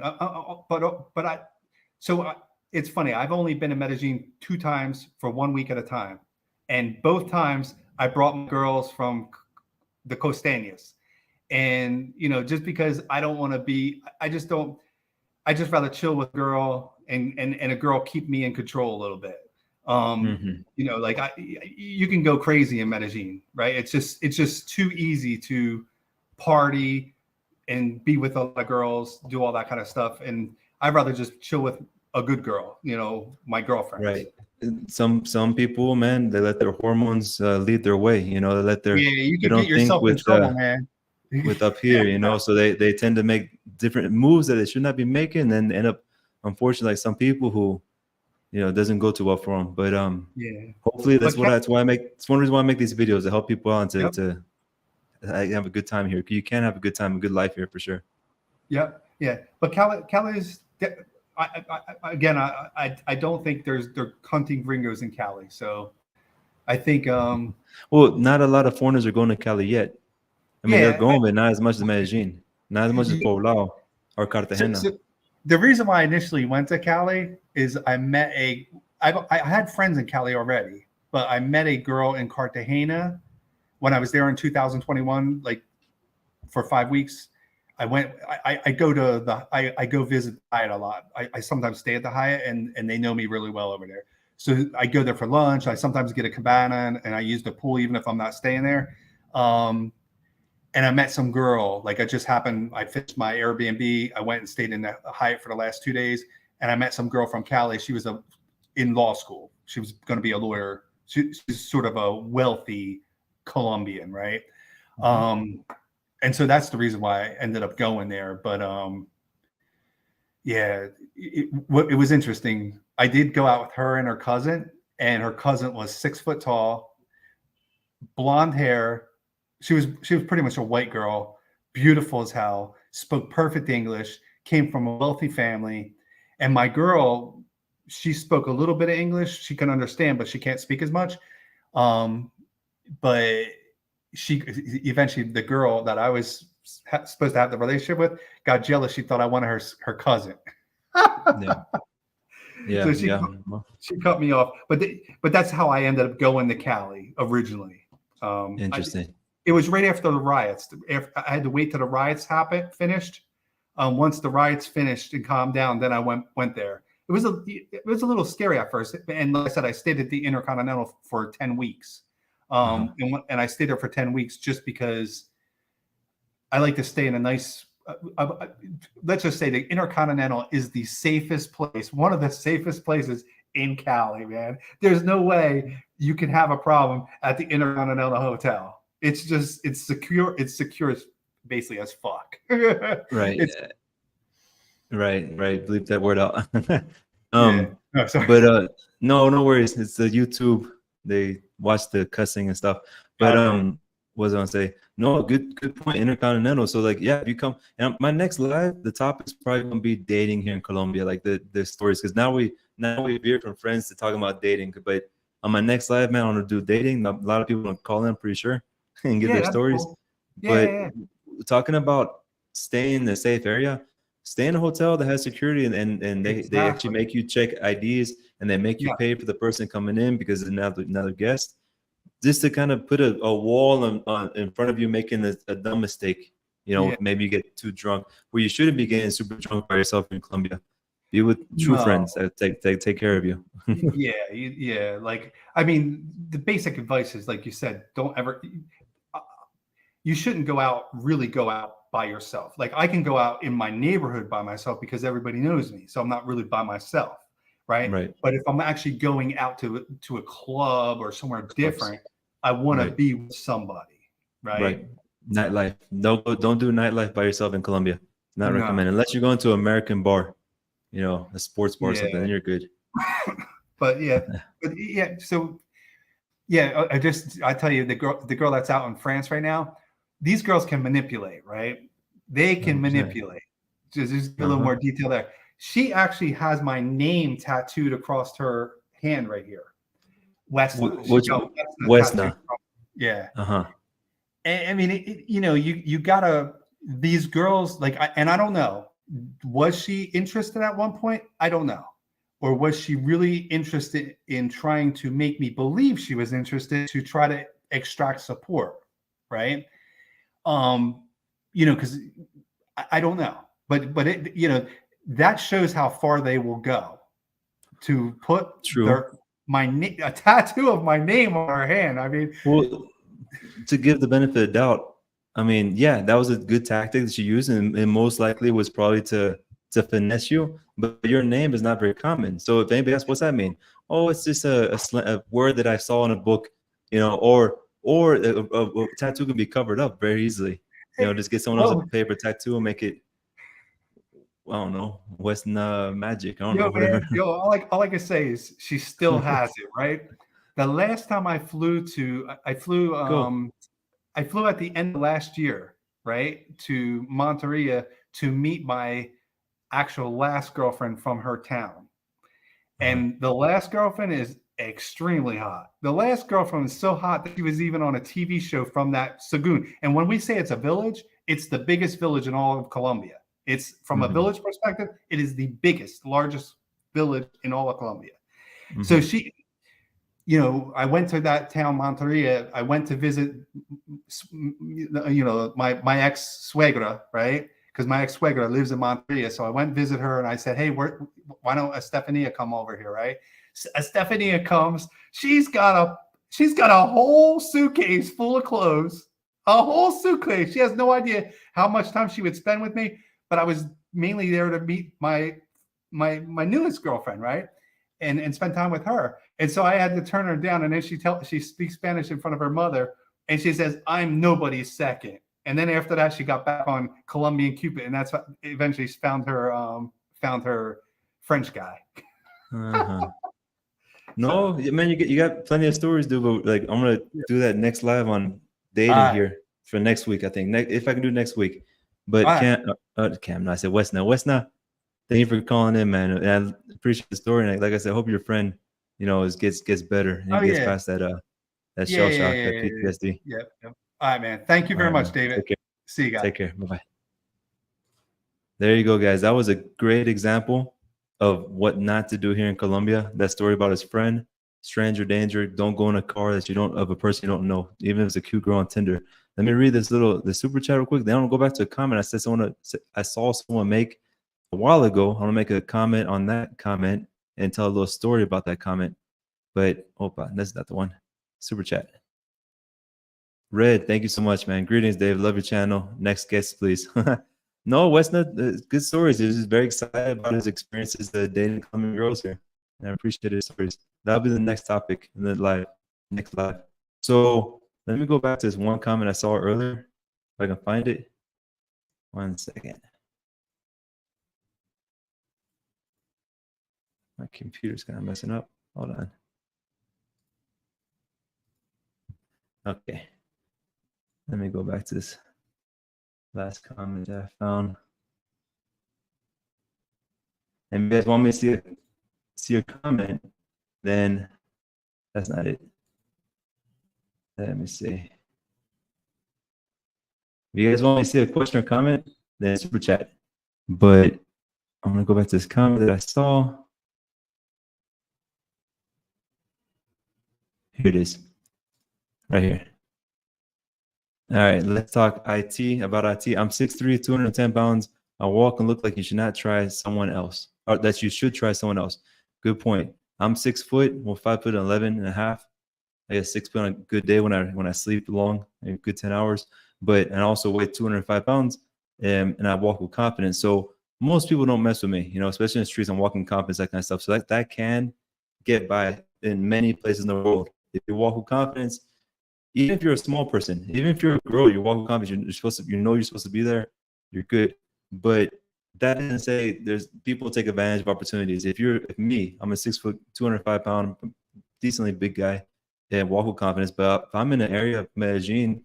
It's funny. I've only been to Medellin 2 times for 1 week at a time, and both times I brought my girls from the costeñas, and you know, just because I don't want to be, I just rather chill with a girl and a girl keep me in control a little bit. You know, like you can go crazy in Medellin, right? It's just too easy to party and be with a lot of girls, do all that kind of stuff. And I'd rather just chill with a good girl, you know, my girlfriend. Right. Some people, man, they let their hormones lead their way, you know, they let their, you they can don't get yourself think with, in trouble, man. with up here, you know, so they tend to make different moves that they should not be making, and then end up, unfortunately, like some people who, you know, it doesn't go too well for them. But hopefully it's one reason why I make these videos, to help people out and to have a good time here. You can have a good time, a good life here for sure. Yeah. But Cali is, I don't think they're hunting gringos in Cali. So I think well, not a lot of foreigners are going to Cali yet. I mean, they're going, but not as much as Medellin, not as much as Poblado or Cartagena. So the reason why I initially went to Cali is I had friends in Cali already, but I met a girl in Cartagena when I was there in 2021, like for 5 weeks. I go visit Hyatt a lot. I sometimes stay at the Hyatt, and they know me really well over there. So I go there for lunch. I sometimes get a cabana, and I use the pool even if I'm not staying there. And I met some girl, like I finished my Airbnb. I went and stayed in the Hyatt for the last 2 days, and I met some girl from Cali. She was in law school. She was going to be a lawyer. She's sort of a wealthy Colombian, right? And so that's the reason why I ended up going there. But it was interesting. I did go out with her and her cousin was 6 foot tall, blonde hair. She was pretty much a white girl, beautiful as hell, spoke perfect English, came from a wealthy family. And my girl, she spoke a little bit of English. She can understand, but she can't speak as much. But she eventually, the girl that I was supposed to have the relationship with got jealous. She thought I wanted her cousin. So she cut me off. But that's how I ended up going to Cali originally. Interesting. It was right after the riots. I had to wait till the riots finished. Once the riots finished and calmed down, then I went there. It was a little scary at first. And like I said, I stayed at the Intercontinental for 10 weeks. And I stayed there for 10 weeks just because I like to stay in a nice, let's just say the Intercontinental is the safest place, one of the safest places in Cali, man. There's no way you can have a problem at the Intercontinental Hotel. It's secure. It's secure basically as fuck. Right. Right. Bleep that word out. No, sorry. But no worries. It's the YouTube. They watch the cussing and stuff. But what was I gonna say? No, good point. Intercontinental. So like, yeah, if you come, and my next live, the topic is probably gonna be dating here in Colombia, like the stories, because now we veered from friends to talking about dating. But on my next live, man, I want to do dating. A lot of people want to call in, I'm pretty sure, and give their stories. Cool. Talking about staying in a safe area, stay in a hotel that has security, and they actually make you check IDs, and they make you pay for the person coming in because it's another guest, just to kind of put a wall in front of you, making a dumb mistake. You know, maybe you get too drunk, where you shouldn't be getting super drunk by yourself in Colombia. Be with true friends that take care of you. Like, I mean, the basic advice is, like you said, don't ever. You shouldn't go out by yourself. Like, I can go out in my neighborhood by myself because everybody knows me, so I'm not really by myself, right? But if I'm actually going out to a club or somewhere different, I want to be with somebody, right? Nightlife. Don't do nightlife by yourself in Colombia. Not recommended unless you're going to an American bar, you know, a sports bar or something. Then you're good. So I tell you, the girl that's out in France right now. These girls can manipulate, right? They can manipulate. Just a little more detail there. She actually has my name tattooed across her hand right here. West. Which Westna? Yeah. Uh-huh. And, I mean, you know, you gotta, these girls, like, and I don't know, was she interested at one point? I don't know. Or was she really interested in trying to make me believe she was interested to try to extract support, right? You know, because I don't know, but it, you know, that shows how far they will go to put a tattoo of my name on her hand. I mean, well, to give the benefit of doubt, I mean, yeah, that was a good tactic that she used, and most likely was probably to finesse you. But your name is not very common. So if anybody asks, what's that mean? Oh, it's just a word that I saw in a book, you know, or a tattoo can be covered up very easily. You know, just get someone else a paper tattoo and make it, I don't know, Western magic. I don't know, whatever. Man, all I can say is she still has it, right? The last time I flew I flew at the end of last year, right, to Monteria to meet my actual last girlfriend from her town. And the last girlfriend is extremely hot. The last girlfriend is so hot that she was even on a TV show from that Sagoon. And when we say it's a village, it's the biggest village in all of Colombia. It's from a village perspective, it is the biggest, largest village in all of Colombia. So she, you know, I went to that town, Monteria. I went to visit, you know, my ex-suegra, right? Because my ex-suegra lives in Monteria. So I went and visit her and I said, hey, why don't Estefania come over here, right? So Estefania comes. She's got a whole suitcase full of clothes, a whole suitcase. She has no idea how much time she would spend with me, but I was mainly there to meet my newest girlfriend, right? And spend time with her. And so I had to turn her down. And then she speaks Spanish in front of her mother. And she says, I'm nobody's second. And then after that, she got back on Colombian Cupid. And that's what eventually found her French guy. No, man, you got plenty of stories, dude. But like, I'm gonna do that next live on dating here for next week. I think if I can do next week. But Cam, no, I said Westna. Thank you for calling in, man. And I appreciate the story. And like I said, I hope your friend, you know, gets better and gets past that shell shock, that PTSD. Yep. All right, man. Thank you very much, David. See you guys. Take care. Bye-bye. There you go, guys. That was a great example of what not to do here in Colombia. That story about his friend, stranger danger. Don't go in a car of a person you don't know, even if it's a cute girl on Tinder. Let me read the super chat real quick. Then I'm gonna go back to a comment. I saw someone make a while ago. I want to make a comment on that comment and tell a little story about that comment. But that's not the one. Super chat. Red, thank you so much, man. Greetings, Dave. Love your channel. Next guest, please. No, Westnut, good stories. He's just very excited about his experiences dating Colombian girls here. And I appreciate his stories. That'll be the next topic in the next live. So let me go back to this one comment I saw earlier. If I can find it. 1 second. My computer's kind of messing up. Hold on. Okay. Let me go back to this last comment that I found. And if you guys want me to see a comment, then that's not it. Let me see. If you guys want me to see a question or comment, then super chat. But I'm gonna go back to this comment that I saw. Here it is. Right here. All right, let's talk about IT. I'm 6'3", 210 pounds. I walk and look like you should not try someone else, or that you should try someone else. Good point. I'm 6 foot, well, 5'11" and a half. I guess 6 foot on a good day when I sleep long, a good 10 hours. And I also weigh 205 pounds, and I walk with confidence. So most people don't mess with me, you know, especially in the streets. I'm walking confidence, that kind of stuff. So that can get by in many places in the world. If you walk with confidence, even if you're a small person, even if you're a girl, you walk with confidence. You're supposed to be there. You're good. But that doesn't say there's people take advantage of opportunities. If I'm a 6 foot, 205 pound, decently big guy, and walk with confidence. But if I'm in an area of Medellin,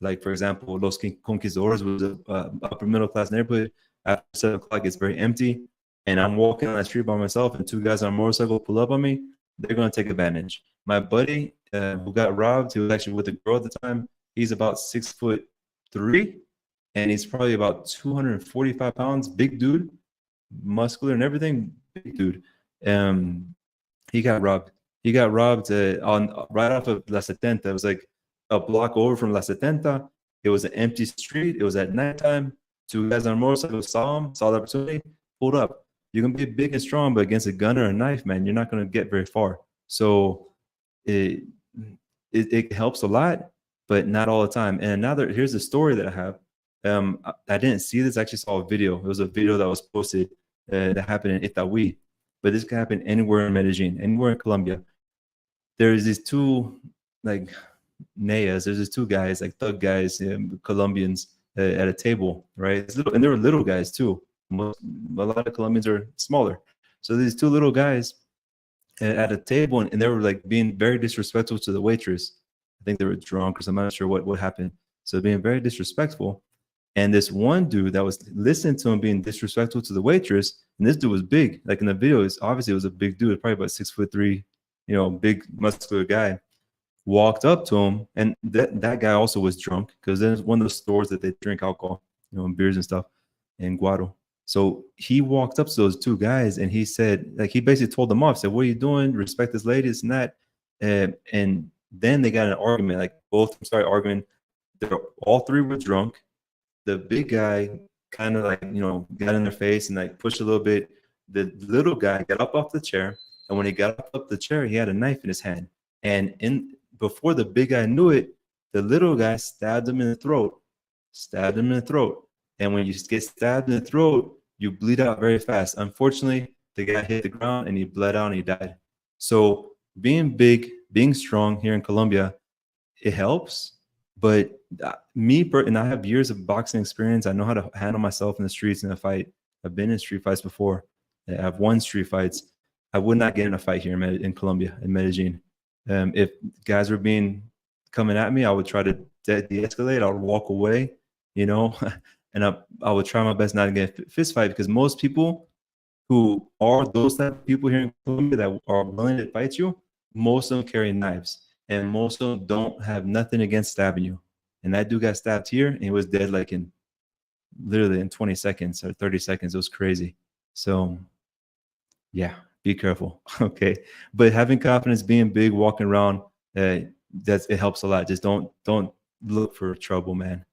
like for example, Los Conquistadores was a upper middle class neighborhood. After 7 o'clock, it's very empty, and I'm walking on that street by myself, and 2 guys on a motorcycle pull up on me. They're going to take advantage. my buddy who got robbed, he was actually with a girl at the time. He's about 6'3", and he's probably about 245 pounds. Big dude, muscular and everything. Big dude. He got robbed. He got robbed on right off of La Setenta. It was like a block over from La Setenta. It was an empty street. It was at nighttime. Two guys on a motorcycle saw him, saw the opportunity, pulled up. You can be big and strong, but against a gun or a knife, man, you're not going to get very far. So it helps a lot, but not all the time. And here's a story that I have. I didn't see this. I actually saw a video. It was a video that was posted that happened in Itagüí, but this can happen anywhere in Medellin, anywhere in Colombia. There's these two like Nayas. There's these two guys, like thug guys, Colombians, at a table, right? And they were little guys too. A lot of Colombians are smaller. So these two little guys at a table, and they were like being very disrespectful to the waitress. I think they were drunk or something. I'm not sure what happened. So being very disrespectful. And this one dude that was listening to him being disrespectful to the waitress, and this dude was big. Like in the video, obviously it was a big dude, probably about 6'3", big muscular guy. Walked up to him, and that guy also was drunk because there's one of the stores that they drink alcohol, and beers and stuff, in Guado. So he walked up to those two guys, and he said, like, he basically told them off, said, "What are you doing? Respect this lady, this and that." And then they got an argument. Like both of them started arguing. All three were drunk. The big guy kind of like got in their face and like pushed a little bit. The little guy got up off the chair, and when he got up the chair, he had a knife in his hand. And before the big guy knew it, the little guy stabbed him in the throat. And when you get stabbed in the throat, you bleed out very fast. Unfortunately, the guy hit the ground and he bled out and he died. So being big, being strong here in Colombia, it helps. But and I have years of boxing experience. I know how to handle myself in the streets in a fight. I've been in street fights before. I've won street fights. I would not get in a fight here in Colombia, in Medellin. If guys were coming at me, I would try to de-escalate. I would walk away, and I would try my best not to get a fist fight, because most people who are those type of people here in Colombia that are willing to fight you, most of them carry knives, and most of them don't have nothing against stabbing you. And that dude got stabbed here, and he was dead like literally in 20 seconds or 30 seconds. It was crazy. So yeah, be careful. Okay. But having confidence, being big, walking around, it helps a lot. Just don't look for trouble, man.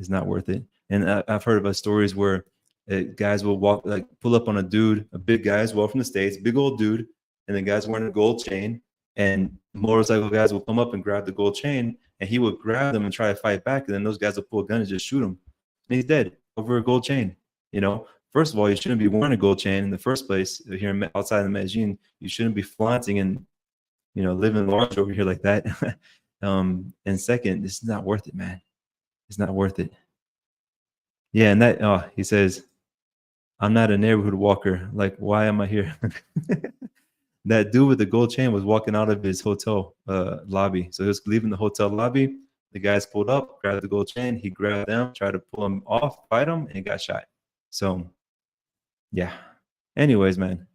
It's not worth it. And I've heard about stories where guys will pull up on a dude, a big guy as well from the States, big old dude, and the guy's wearing a gold chain, and motorcycle guys will come up and grab the gold chain, and he would grab them and try to fight back, and then those guys will pull a gun and just shoot him, and he's dead over a gold chain. First of all, you shouldn't be wearing a gold chain in the first place here outside of Medellin. You shouldn't be flaunting and living large over here like that. And second, it's not worth it, man. It's not worth it. Yeah, and he says, "I'm not a neighborhood walker. Like, why am I here?" That dude with the gold chain was walking out of his hotel lobby. So he was leaving the hotel lobby. The guys pulled up, grabbed the gold chain. He grabbed them, tried to pull him off, fight him, and he got shot. So, yeah. Anyways, man.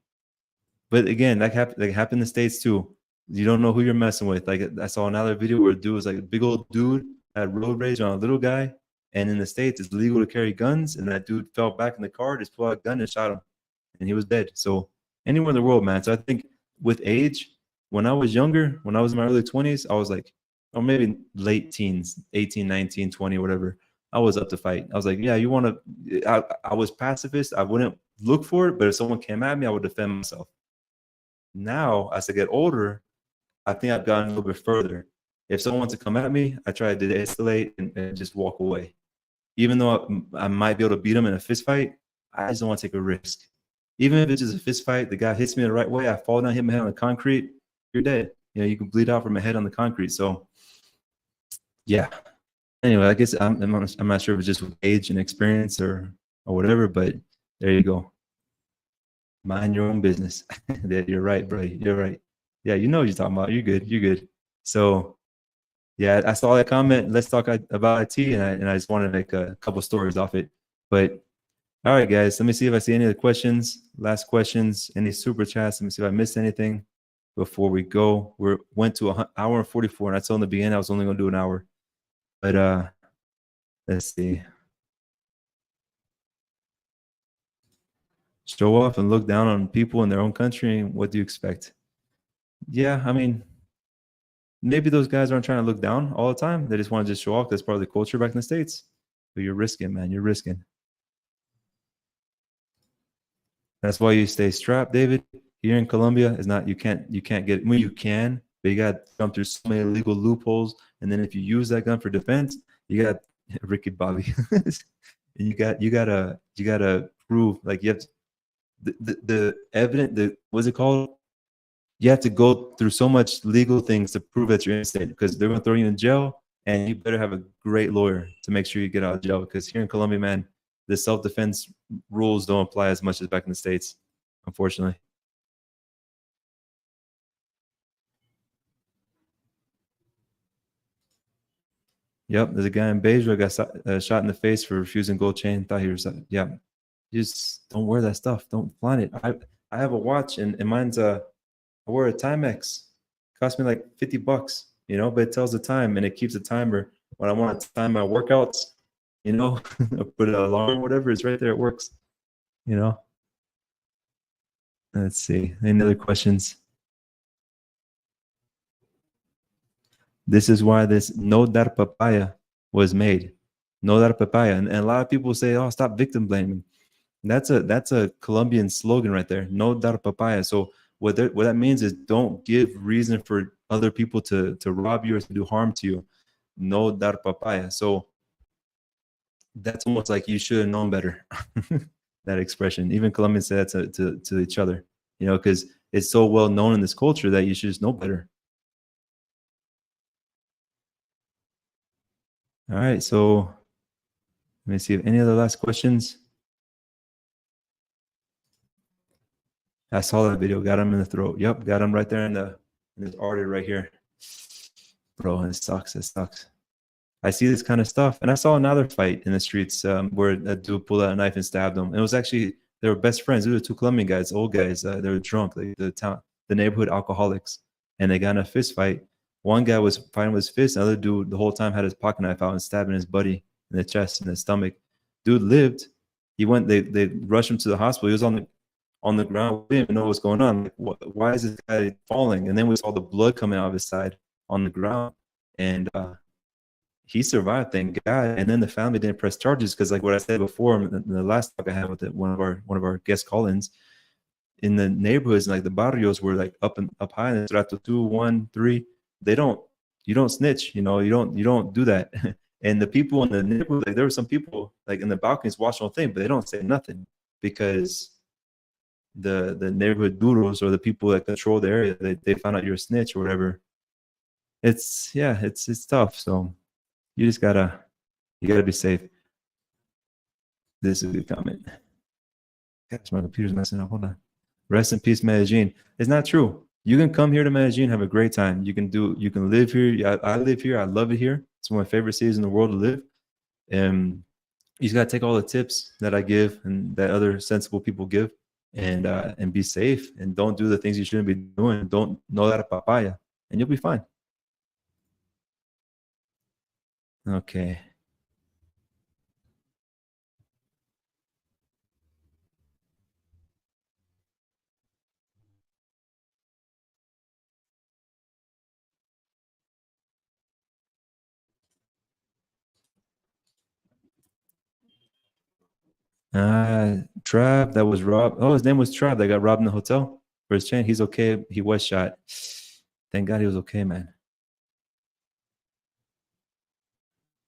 But again, that happened in the States too. You don't know who you're messing with. Like, I saw another video where a dude was like a big old dude had road rage on a little guy. And in the States, it's legal to carry guns. And that dude fell back in the car, just pulled out a gun and shot him. And he was dead. So anywhere in the world, man. So I think with age, when I was younger, when I was in my early 20s, I was like, or maybe late teens, 18, 19, 20, whatever. I was up to fight. I was like, yeah, you want to, I was pacifist. I wouldn't look for it, but if someone came at me, I would defend myself. Now, as I get older, I think I've gotten a little bit further. If someone wants to come at me, I try to de-escalate and just walk away. Even though I might be able to beat him in a fist fight, I just don't want to take a risk. Even if it's just a fist fight, the guy hits me the right way, I fall down, hit my head on the concrete, you're dead. You can bleed out from my head on the concrete. So, yeah. Anyway, I guess I'm not sure if it's just with age and experience or whatever, but there you go. Mind your own business. You're right, bro. You're right. Yeah, you know what you're talking about. You're good. You're good. So, yeah, I saw that comment. Let's talk about IT, and I just wanted to make a couple stories off it. But all right, guys, let me see if I see any of the questions. Last questions. Any super chats? Let me see if I missed anything before we go. We went to an hour and 44, and I told in the beginning I was only going to do an hour. But let's see. Show off and look down on people in their own country. What do you expect? Yeah, I mean, maybe those guys aren't trying to look down all the time. They just want to just show off. That's part of the culture back in the States. But you're risking, man. You're risking. That's why you stay strapped, David. Here in Colombia, is not you can't get. I mean, you can, but you got to jump through so many legal loopholes. And then if you use that gun for defense, you got Ricky Bobby, and you gotta prove, like, you have to, the evidence. What's it called? You have to go through so much legal things to prove that you're innocent, because they're gonna throw you in jail, and you better have a great lawyer to make sure you get out of jail. Because here in Colombia, man, the self-defense rules don't apply as much as back in the States, unfortunately. Yep, there's a guy in Beirut got shot in the face for refusing gold chain. Thought he was, yeah. Just don't wear that stuff. Don't flaunt it. I have a watch, and mine's I wear a Timex. Cost me like $50, you know, but it tells the time, and it keeps a timer when I want to time my workouts, you know. Put an alarm or whatever, it's right there. It works, you know. Let's see. Any other questions? This is why this no dar papaya was made. No dar papaya. And a lot of people say, oh, stop victim blaming. That's a Colombian slogan right there. No dar papaya. So what that means is, don't give reason for other people to rob you or to do harm to you. No dar papaya. So that's almost like you should have known better. That expression. Even Colombians say that to each other, you know, because it's so well known in this culture that you should just know better. All right, so let me see if any other last questions. I saw that video. Got him in the throat. Yep, got him right there in this artery right here. Bro, it sucks. It sucks. I see this kind of stuff, and I saw another fight in the streets where a dude pulled out a knife and stabbed him. And it was actually, they were best friends. They were two Colombian guys, old guys. They were drunk, the neighborhood alcoholics, and they got in a fist fight. One guy was fighting with his fist. Another dude the whole time had his pocket knife out and stabbing his buddy in the chest and the stomach. Dude lived. He went. They rushed him to the hospital. He was on the ground. We didn't even know what was going on. Like, why is this guy falling? And then we saw the blood coming out of his side on the ground, and he survived, thank God. And then the family didn't press charges because, like what I said before, in the last talk I had with one of our guest call-ins, in the neighborhoods, like the barrios, were like up high in the Strato 2, 1, 3. You don't snitch, you know, you don't do that. And the people in the neighborhood, like, there were some people like in the balconies watching the thing, but they don't say nothing because the neighborhood duros, or the people that control the area, they found out you're a snitch or whatever. It's tough. So you gotta be safe. This is a good comment. Gosh, my computer's messing up. Hold on. Rest in peace, Medellin. It's not true. You can come here to Medellin, have a great time. You can live here. I live here. I love it here. It's one of my favorite cities in the world to live. And you just gotta take all the tips that I give and that other sensible people give, and be safe, and don't do the things you shouldn't be doing. Don't know that papaya, and you'll be fine. Okay. Trav, that was robbed. Oh, his name was Trav. That got robbed in the hotel for his chain. He's okay. He was shot. Thank God he was okay, man.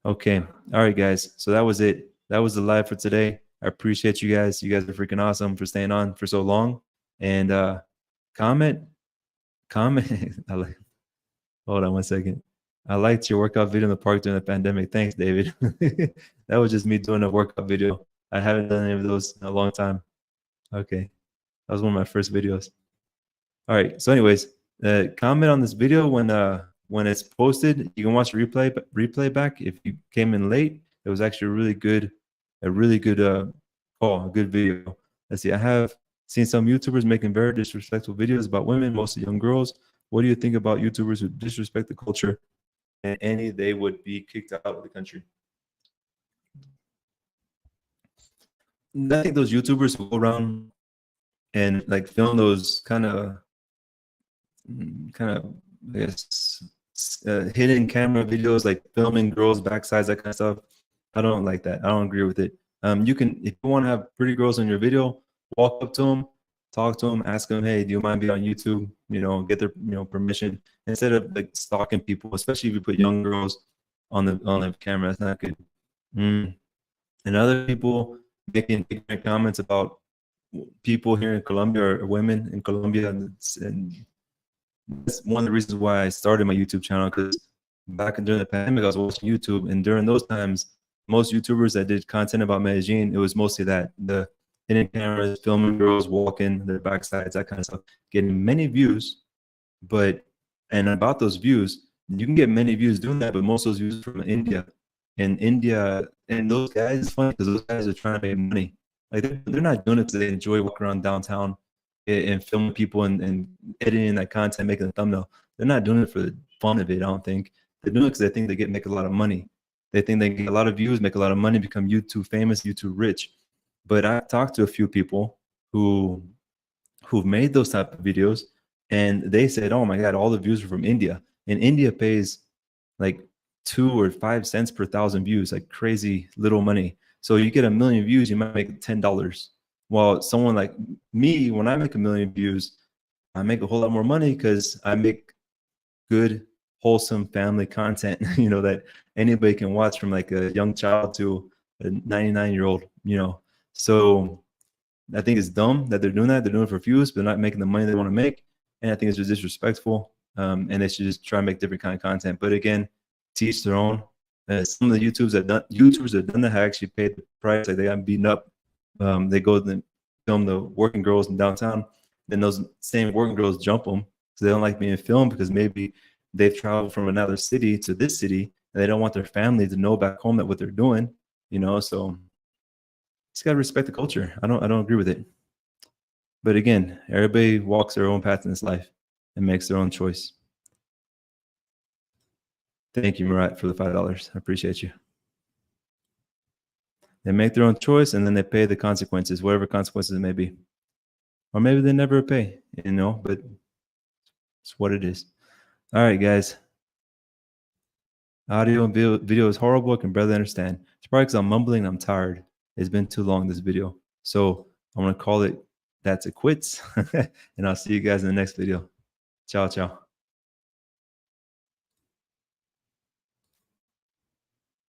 Okay. All right, guys. So that was it. That was the live for today. I appreciate you guys. You guys are freaking awesome for staying on for so long. And comment. Hold on one second. I liked your workout video in the park during the pandemic. Thanks, David. That was just me doing a workout video. I haven't done any of those in a long time. Okay. That was one of my first videos. All right. So anyways, comment on this video when it's posted. You can watch replay back. If you came in late, it was actually a really good call, a good video. Let's see. I have Seen some YouTubers making very disrespectful videos about women, mostly young girls. What do you think about YouTubers who disrespect the culture, and any they would be kicked out of the country? I think those YouTubers who go around and like film those kind of, I guess, hidden camera videos, like filming girls' backsides, that kind of stuff. I don't like that. I don't agree with it. You can, if you want to have pretty girls in your video, walk up to them, talk to them, ask them, hey, do you mind being on YouTube? You know, get their, you know, permission, instead of like stalking people, especially if you put young girls on the camera. That's not good. And other people making ignorant comments about people here in Colombia or women in Colombia, and that's one of the reasons why I started my YouTube channel, because back during the pandemic, I was watching YouTube, and during those times, most YouTubers that did content about Medellin, it was mostly that, the hidden cameras, filming girls walking, their backsides, that kind of stuff, getting many views. And about those views, you can get many views doing that, but most of those views are from India. And those guys, it's funny because those guys are trying to make money. Like they're not doing it because they enjoy walking around downtown and filming people and editing that content, making a thumbnail. They're not doing it for the fun of it, I don't think. They're doing it because they think they make a lot of money. They think they get a lot of views, make a lot of money, become YouTube famous, YouTube rich. But I've talked to a few people who've made those type of videos, and they said, oh my God, all the views are from India. And India pays like 2 or 5 cents per 1,000 views, like crazy little money. So you get 1 million views, you might make $10. While someone like me, when I make 1 million views, I make a whole lot more money because I make good, wholesome family content, you know, that anybody can watch, from like a young child to a 99-year-old, you know. So I think it's dumb that they're doing that. They're doing it for views, but they're not making the money they want to make. And I think it's just disrespectful. And they should just try and make different kind of content. But again, teach their own. Some of the YouTubers that done that have actually paid the price. Like they got beaten up. They go and film the working girls in downtown. Then those same working girls jump them because they don't like being filmed, because maybe they've traveled from another city to this city and they don't want their family to know back home that what they're doing, you know. So just gotta respect the culture. I don't agree with it. But again, everybody walks their own path in this life and makes their own choice. Thank you, Murat, for the $5. I appreciate you. They make their own choice, and then they pay the consequences, whatever consequences it may be. Or maybe they never pay, you know, but it's what it is. All right, guys. Audio and video is horrible. I can barely understand. It's probably because I'm mumbling and I'm tired. It's been too long, this video. So I'm going to call it that's a quits. And I'll see you guys in the next video. Ciao, ciao.